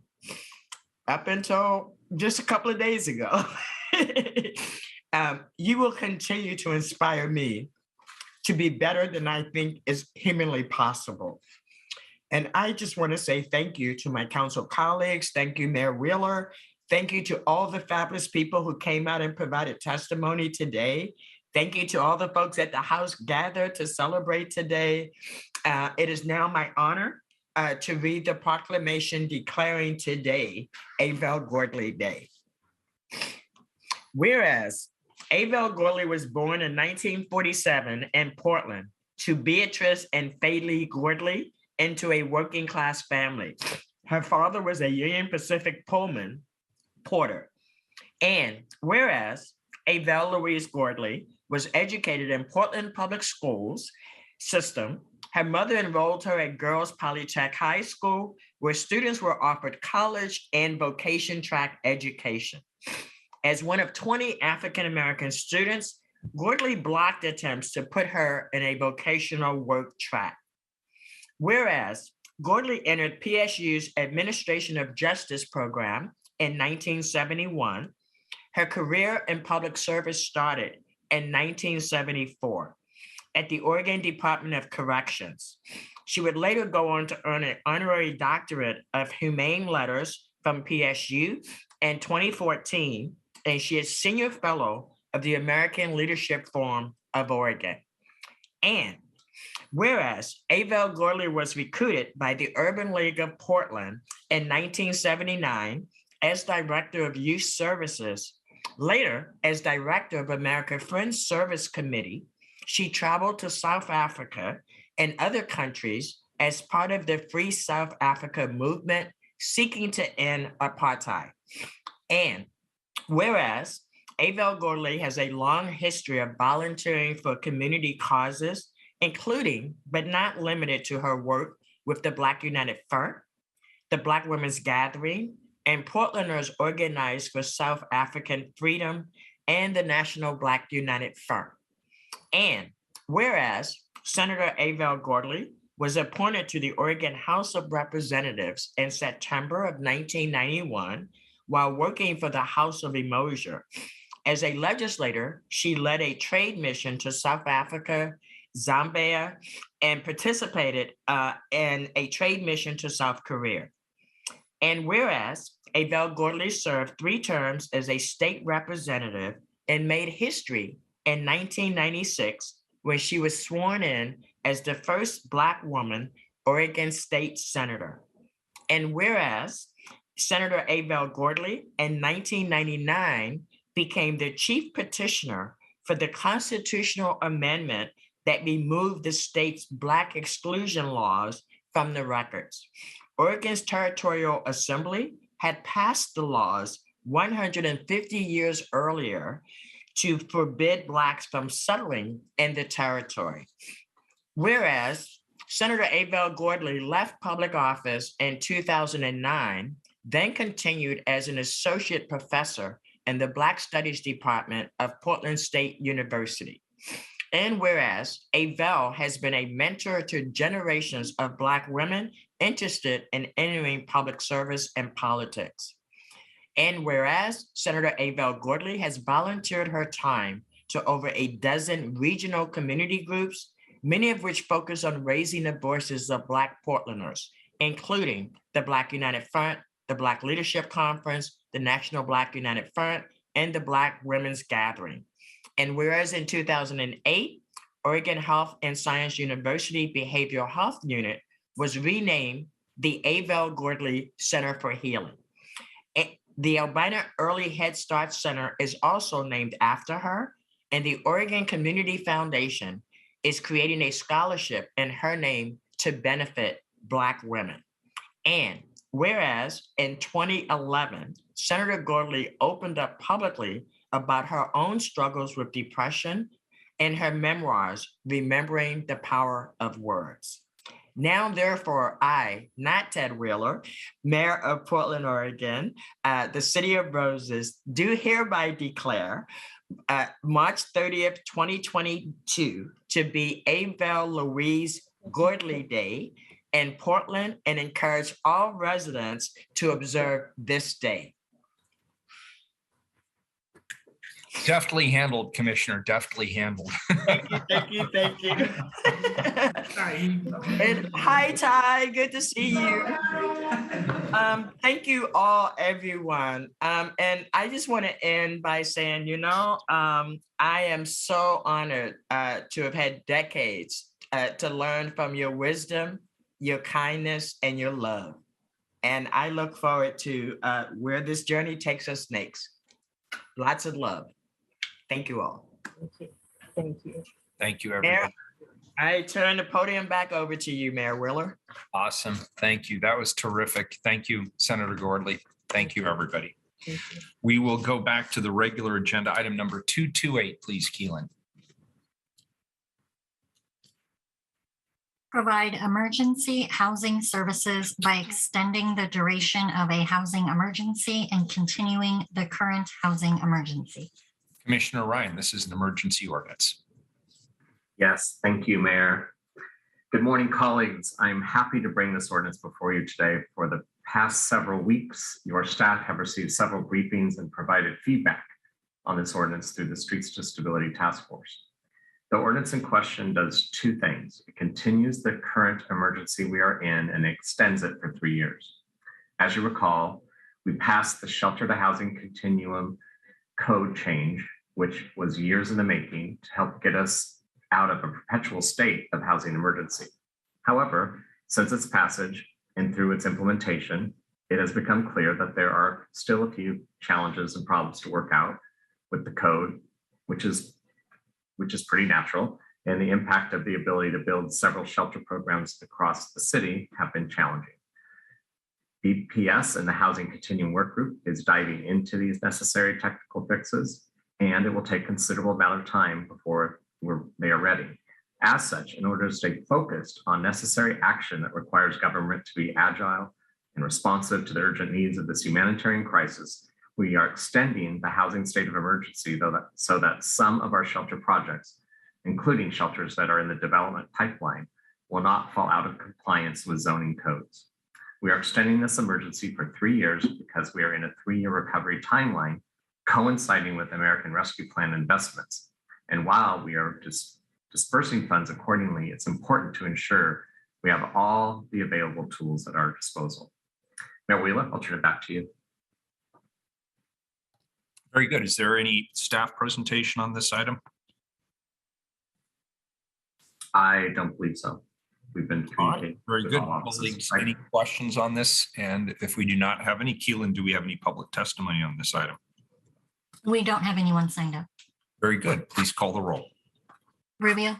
H: up until just a couple of days ago. You will continue to inspire me to be better than I think is humanly possible. And I just want to say thank you to my council colleagues. Thank you, Mayor Wheeler. Thank you to all the fabulous people who came out and provided testimony today. Thank you to all the folks at the House gathered to celebrate today. It is now my honor to read the proclamation declaring today Avell Gordley Day. Whereas Avell Gordley was born in 1947 in Portland to Beatrice and Faylee Gordley into a working class family. Her father was a Union Pacific Pullman porter. And whereas Avell Louise Gordley was educated in Portland Public Schools system, her mother enrolled her at Girls Polytech High School, where students were offered college and vocation track education. As one of 20 African-American students, Gordley blocked attempts to put her in a vocational work track. Whereas Gordley entered PSU's Administration of Justice program in 1971, her career in public service started in 1974 at the Oregon Department of Corrections. She would later go on to earn an honorary doctorate of humane letters from PSU in 2014, and she is senior fellow of the American Leadership Forum of Oregon. And whereas Avell Gordley was recruited by the Urban League of Portland in 1979 as Director of Youth Services, later as Director of American Friends Service Committee, she traveled to South Africa and other countries as part of the Free South Africa movement seeking to end apartheid. And whereas Avell Gordley has a long history of volunteering for community causes, including but not limited to her work with the Black United Front, the Black Women's Gathering, and Portlanders Organized for South African Freedom, and the National Black United Front. And whereas Senator Avell Gordley was appointed to the Oregon House of Representatives in September of 1991 while working for the House of Emoja. As a legislator, she led a trade mission to South Africa, Zambia, and participated in a trade mission to South Korea. And whereas Avell Gordley served 3 terms as a state representative and made history in 1996 when she was sworn in as the first Black woman Oregon State Senator. And whereas Senator Avell Gordley in 1999 became the chief petitioner for the constitutional amendment that removed the state's Black exclusion laws from the records. Oregon's Territorial Assembly had passed the laws 150 years earlier to forbid Blacks from settling in the territory. Whereas Senator Avell Gordley left public office in 2009, then continued as an associate professor in the Black Studies Department of Portland State University. And whereas Avell has been a mentor to generations of Black women interested in entering public service and politics. And whereas Senator Avell Gordley has volunteered her time to over a dozen regional community groups, many of which focus on raising the voices of Black Portlanders, including the Black United Front, the Black Leadership Conference, the National Black United Front, and the Black Women's Gathering. And whereas in 2008, Oregon Health and Science University Behavioral Health Unit was renamed the Avell Gordley Center for Healing. The Albina Early Head Start Center is also named after her, and the Oregon Community Foundation is creating a scholarship in her name to benefit Black women. And whereas in 2011, Senator Gordley opened up publicly about her own struggles with depression in her memoirs, Remembering the Power of Words. Now, therefore, I, not Ted Wheeler, Mayor of Portland, Oregon, the City of Roses, do hereby declare March 30th, 2022 to be Avell Louise Gordley Day in Portland and encourage all residents to observe this day.
B: Deftly handled, Commissioner, deftly handled.
H: Thank you. And hi, Ty, good to see you. Thank you all, everyone. And I just want to end by saying, I am so honored to have had decades to learn from your wisdom, your kindness, and your love. And I look forward to where this journey takes us next. Lots of love. Thank you all.
G: Thank you.
B: Thank you, everyone.
H: Mayor, I turn the podium back over to you, Mayor Wheeler.
B: Awesome. Thank you. That was terrific. Thank you, Senator Gordley. Thank you, everybody. We will go back to the regular agenda. Item number 228, please, Keelan.
C: Provide emergency housing services by extending the duration of a housing emergency and continuing the current housing emergency.
B: Commissioner Ryan, this is an emergency ordinance.
P: Yes, thank you, Mayor. Good morning, colleagues. I'm happy to bring this ordinance before you today. For the past several weeks, your staff have received several briefings and provided feedback on this ordinance through the Streets to Stability Task Force. The ordinance in question does two things. It continues the current emergency we are in and extends it for 3 years. As you recall, we passed the shelter to housing continuum code change, which was years in the making to help get us out of a perpetual state of housing emergency. However, since its passage and through its implementation, it has become clear that there are still a few challenges and problems to work out with the code, which is pretty natural, and the impact of the ability to build several shelter programs across the city have been challenging. BPS and the Housing Continuum Work Group is diving into these necessary technical fixes, and it will take considerable amount of time before they are ready. As such, in order to stay focused on necessary action that requires government to be agile and responsive to the urgent needs of this humanitarian crisis, we are extending the housing state of emergency so that some of our shelter projects, including shelters that are in the development pipeline, will not fall out of compliance with zoning codes. We are extending this emergency for 3 years because we are in a 3-year recovery timeline coinciding with American Rescue Plan investments. And while we are dispersing funds accordingly, it's important to ensure we have all the available tools at our disposal. Mayor Wheeler, I'll turn it back to you.
B: Very good. Is there any staff presentation on this item?
P: I don't believe so. We've been communicating.
B: Very good. Colleagues, any questions on this? And if we do not have any, Keelan, do we have any public testimony on this item?
C: We don't have anyone signed up.
B: Very good. Please call the roll.
C: Rubio.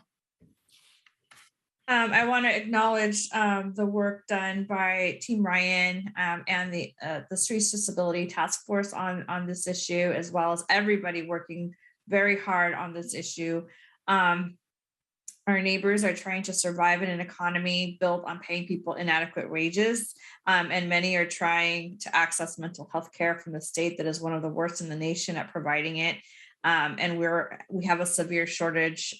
K: I want to acknowledge the work done by Team Ryan and the Streets Disability Task Force on this issue, as well as everybody working very hard on this issue. Our neighbors are trying to survive in an economy built on paying people inadequate wages, and many are trying to access mental health care from the state that is one of the worst in the nation at providing it. And we have a severe shortage,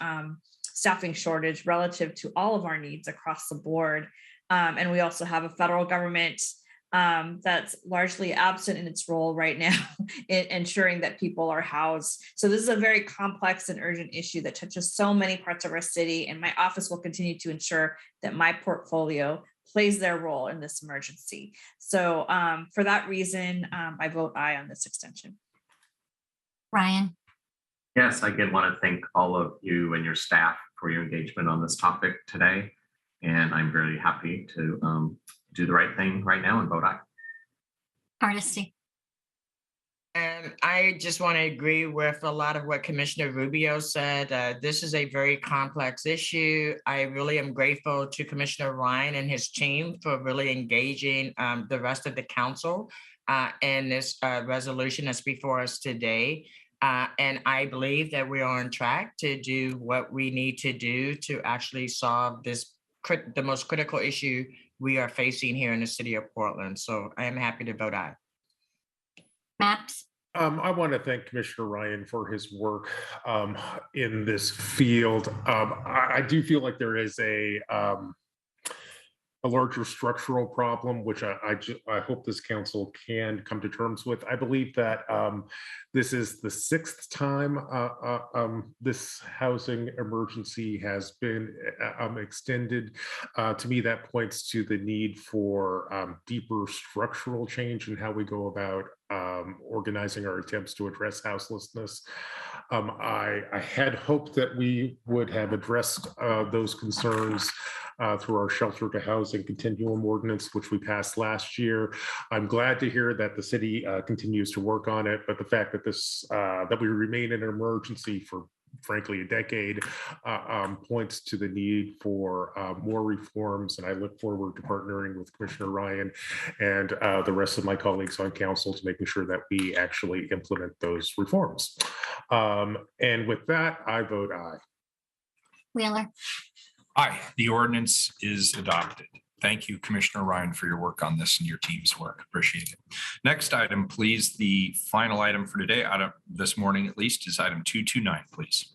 K: staffing shortage relative to all of our needs across the board. And we also have a federal government that's largely absent in its role right now in ensuring that people are housed. So this is a very complex and urgent issue that touches so many parts of our city, and my office will continue to ensure that my portfolio plays their role in this emergency. So for that reason, I vote aye on this extension.
C: Ryan.
P: Yes, I again want to thank all of you and your staff for your engagement on this topic today. And I'm very happy to do the right thing right now and vote aye.
C: Hardesty.
H: And I just want to agree with a lot of what Commissioner Rubio said. This is a very complex issue. I really am grateful to Commissioner Ryan and his team for really engaging the rest of the council in this resolution that's before us today. And I believe that we are on track to do what we need to do to actually solve this the most critical issue we are facing here in the city of Portland. So I am happy to vote aye.
C: Maps.
Q: I want to thank Commissioner Ryan for his work in this field. I do feel like there is a larger structural problem, which I hope this council can come to terms with. I believe that this is the 6th time this housing emergency has been extended. To me, that points to the need for deeper structural change in how we go about organizing our attempts to address houselessness. I had hoped that we would have addressed those concerns through our shelter to housing continuum ordinance, which we passed last year. I'm glad to hear that the city continues to work on it, but the fact that that we remain in an emergency for frankly a decade points to the need for more reforms, and I look forward to partnering with Commissioner Ryan and the rest of my colleagues on council to making sure that we actually implement those reforms. And with that, I vote aye.
C: Wheeler.
B: Aye, the ordinance is adopted. Thank you, Commissioner Ryan, for your work on this and your team's work. Appreciate it. Next item, please. The final item for today, out of this morning at least, is item 229, please.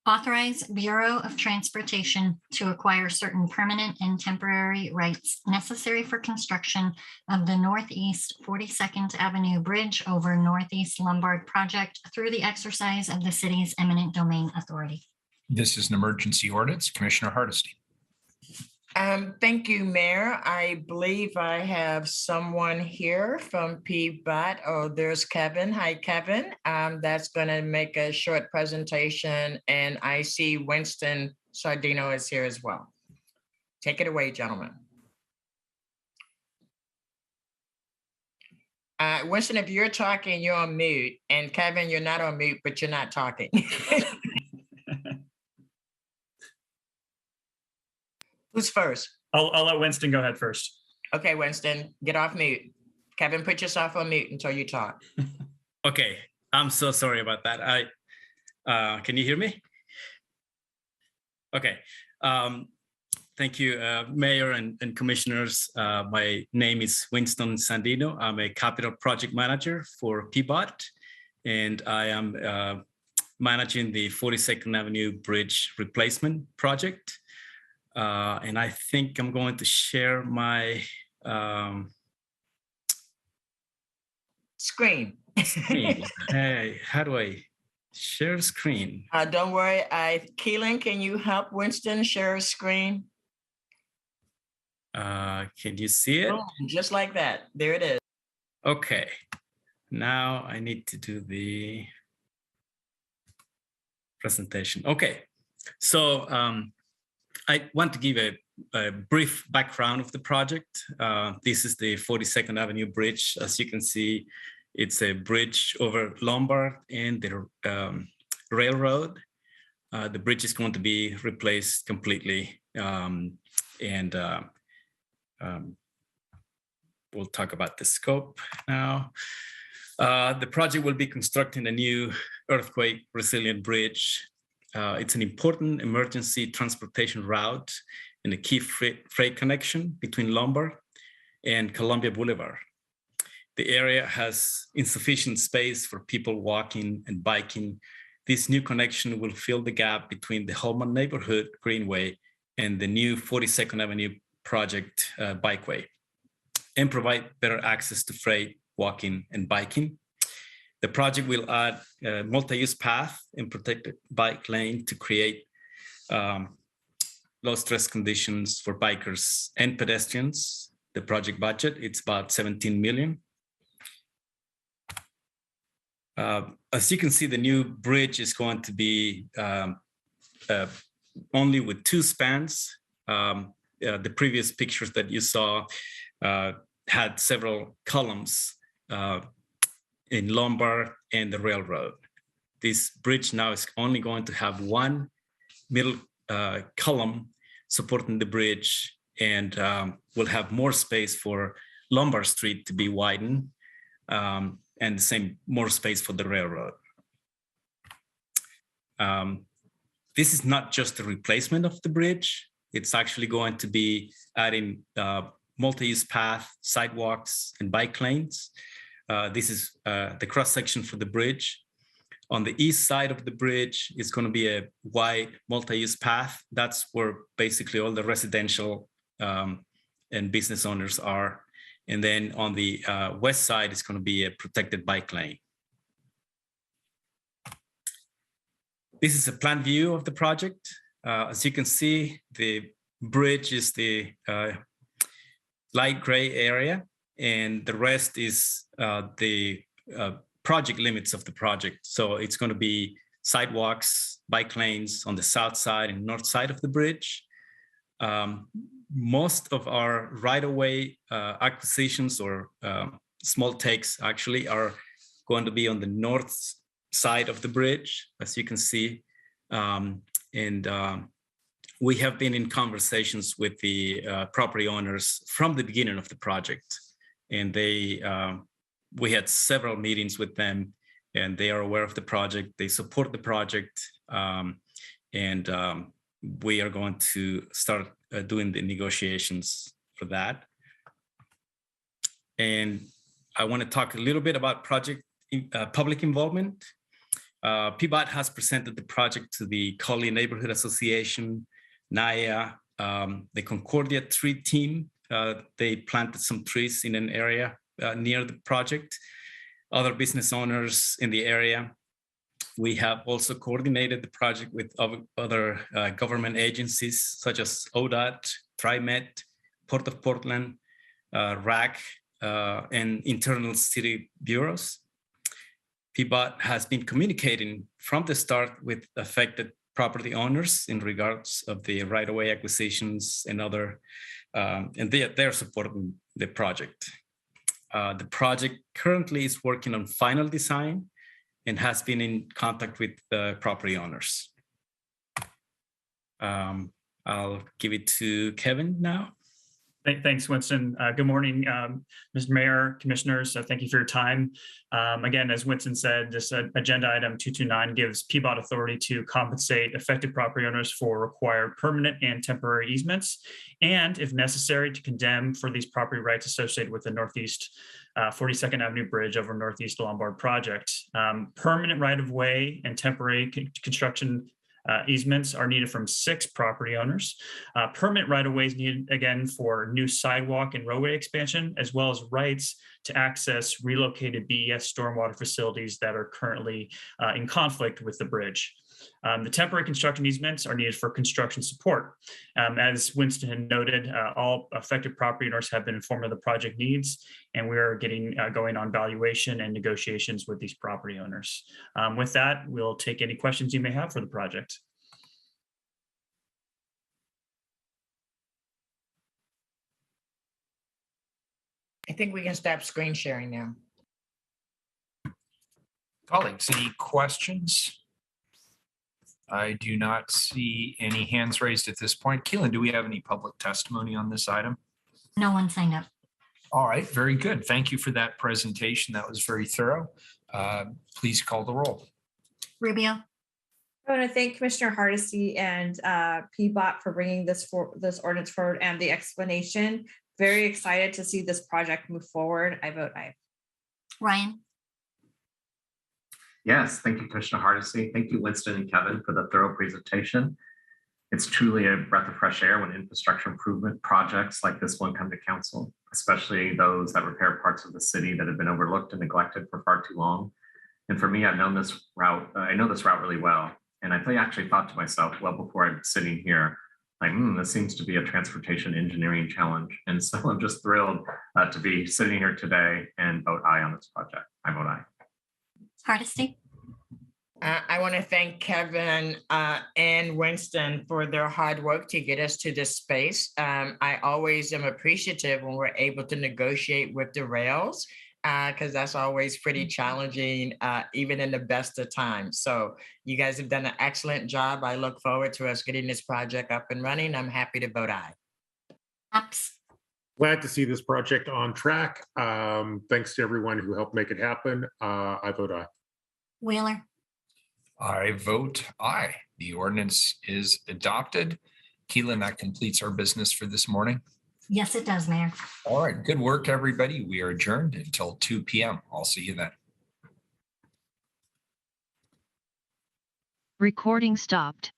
C: Authorize Bureau of Transportation to acquire certain permanent and temporary rights necessary for construction of the Northeast 42nd Avenue Bridge over Northeast Lombard project through the exercise of the city's eminent domain authority.
B: This is an emergency ordinance. Commissioner Hardesty.
H: Thank you, Mayor. I believe I have someone here from PBOT. Oh, there's Kevin. Hi, Kevin. That's going to make a short presentation, and I see Winston Sardino is here as well. Take it away, gentlemen. Winston, if you're talking, you're on mute, and Kevin, you're not on mute, but you're not talking. Who's first?
E: I'll let Winston go ahead first.
H: Okay, Winston, get off mute. Kevin, put yourself on mute until you talk.
E: Okay, I'm so sorry about that. Can you hear me? Okay. Thank you, Mayor and Commissioners. My name is Winston Sandino. I'm a capital project manager for PBOT, and I am managing the 42nd Avenue Bridge Replacement Project. And I think I'm going to share my
H: screen.
E: Hey, how do I share screen?
H: Don't worry. Keelan, can you help Winston share a screen?
E: Can you see it?
H: Oh, just like that. There it is.
E: Okay. Now I need to do the presentation. Okay. So I want to give a brief background of the project. This is the 42nd Avenue Bridge. As you can see, it's a bridge over Lombard and the railroad. The bridge is going to be replaced completely. We'll talk about the scope now. The project will be constructing a new earthquake resilient bridge. It's an important emergency transportation route and a key freight connection between Lombard and Columbia Boulevard. The area has insufficient space for people walking and biking. This new connection will fill the gap between the Holman Neighborhood Greenway and the new 42nd Avenue Project bikeway, and provide better access to freight, walking, and biking. The project will add a multi-use path and protected bike lane to create low stress conditions for bikers and pedestrians. The project budget, it's about 17 million. As you can see, the new bridge is going to be only with 2 spans. The previous pictures that you saw had several columns in Lombard and the railroad. This bridge now is only going to have 1 middle column supporting the bridge, and will have more space for Lombard Street to be widened, and the same, more space for the railroad. This is not just a replacement of the bridge. It's actually going to be adding multi-use path, sidewalks, and bike lanes. This is the cross-section for the bridge. On the east side of the bridge is going to be a wide multi-use path. That's where basically all the residential and business owners are. And then on the west side is going to be a protected bike lane. This is a plan view of the project. As you can see, the bridge is the light gray area, and the rest is the project limits of the project. So it's going to be sidewalks, bike lanes on the south side and north side of the bridge. Most of our right-of-way acquisitions or small takes actually are going to be on the north side of the bridge, as you can see. We have been in conversations with the property owners from the beginning of the project, and we had several meetings with them, and they are aware of the project. They support the project, and we are going to start doing the negotiations for that. And I want to talk a little bit about project public involvement. PBOT has presented the project to the Collier Neighborhood Association, NAIA, the Concordia tree team. They planted some trees in an area near the project, other business owners in the area. We have also coordinated the project with other government agencies such as ODOT, TriMet, Port of Portland, RAC, and internal city bureaus. PBOT has been communicating from the start with affected property owners in regards of the right-of-way acquisitions and other, and they're supporting the project. The project currently is working on final design and has been in contact with the property owners. I'll give it to Kevin now.
I: Thanks, Winston. Good morning, Mr. Mayor, Commissioners. Thank you for your time. Again, as Winston said, this agenda item 229 gives PBOT authority to compensate affected property owners for required permanent and temporary easements, and if necessary, to condemn for these property rights associated with the Northeast 42nd Avenue Bridge over Northeast Lombard project. Permanent right-of-way and temporary construction easements are needed from 6 property owners. Permanent right-of-way is needed again for new sidewalk and roadway expansion, as well as rights to access relocated BES stormwater facilities that are currently in conflict with the bridge. The temporary construction easements are needed for construction support. As Winston had noted, all affected property owners have been informed of the project needs, and we are going on valuation and negotiations with these property owners. With that, we'll take any questions you may have for the project.
H: I think we can stop screen sharing now.
B: Colleagues, any questions? I do not see any hands raised at this point. Keelan, do we have any public testimony on this item?
C: No one signed up.
B: All right, very good. Thank you for that presentation. That was very thorough. Please call the roll.
K: Rubio. I want to thank Commissioner Hardesty and PBOT for bringing this ordinance forward and the explanation. Very excited to see this project move forward. I vote aye.
C: Ryan.
P: Yes, thank you, Commissioner Hardesty. Thank you, Winston and Kevin, for the thorough presentation. It's truly a breath of fresh air when infrastructure improvement projects like this one come to council, especially those that repair parts of the city that have been overlooked and neglected for far too long. And for me, I've known this route, I know this route really well. And I actually thought to myself, well, before I'm sitting here, like, this seems to be a transportation engineering challenge. And so I'm just thrilled to be sitting here today and vote aye on this project. I vote aye.
C: Hardesty.
H: I want to thank Kevin and Winston for their hard work to get us to this space. I always am appreciative when we're able to negotiate with the rails, because that's always pretty challenging, even in the best of times. So you guys have done an excellent job. I look forward to us getting this project up and running. I'm happy to vote aye.
Q: Glad to see this project on track. Thanks to everyone who helped make it happen. I vote aye.
C: Wheeler.
B: I vote aye. The ordinance is adopted. Keelan, that completes our business for this morning.
C: Yes, it does, Mayor.
B: All right, good work, everybody. We are adjourned until 2 p.m. I'll see you then.
J: Recording stopped.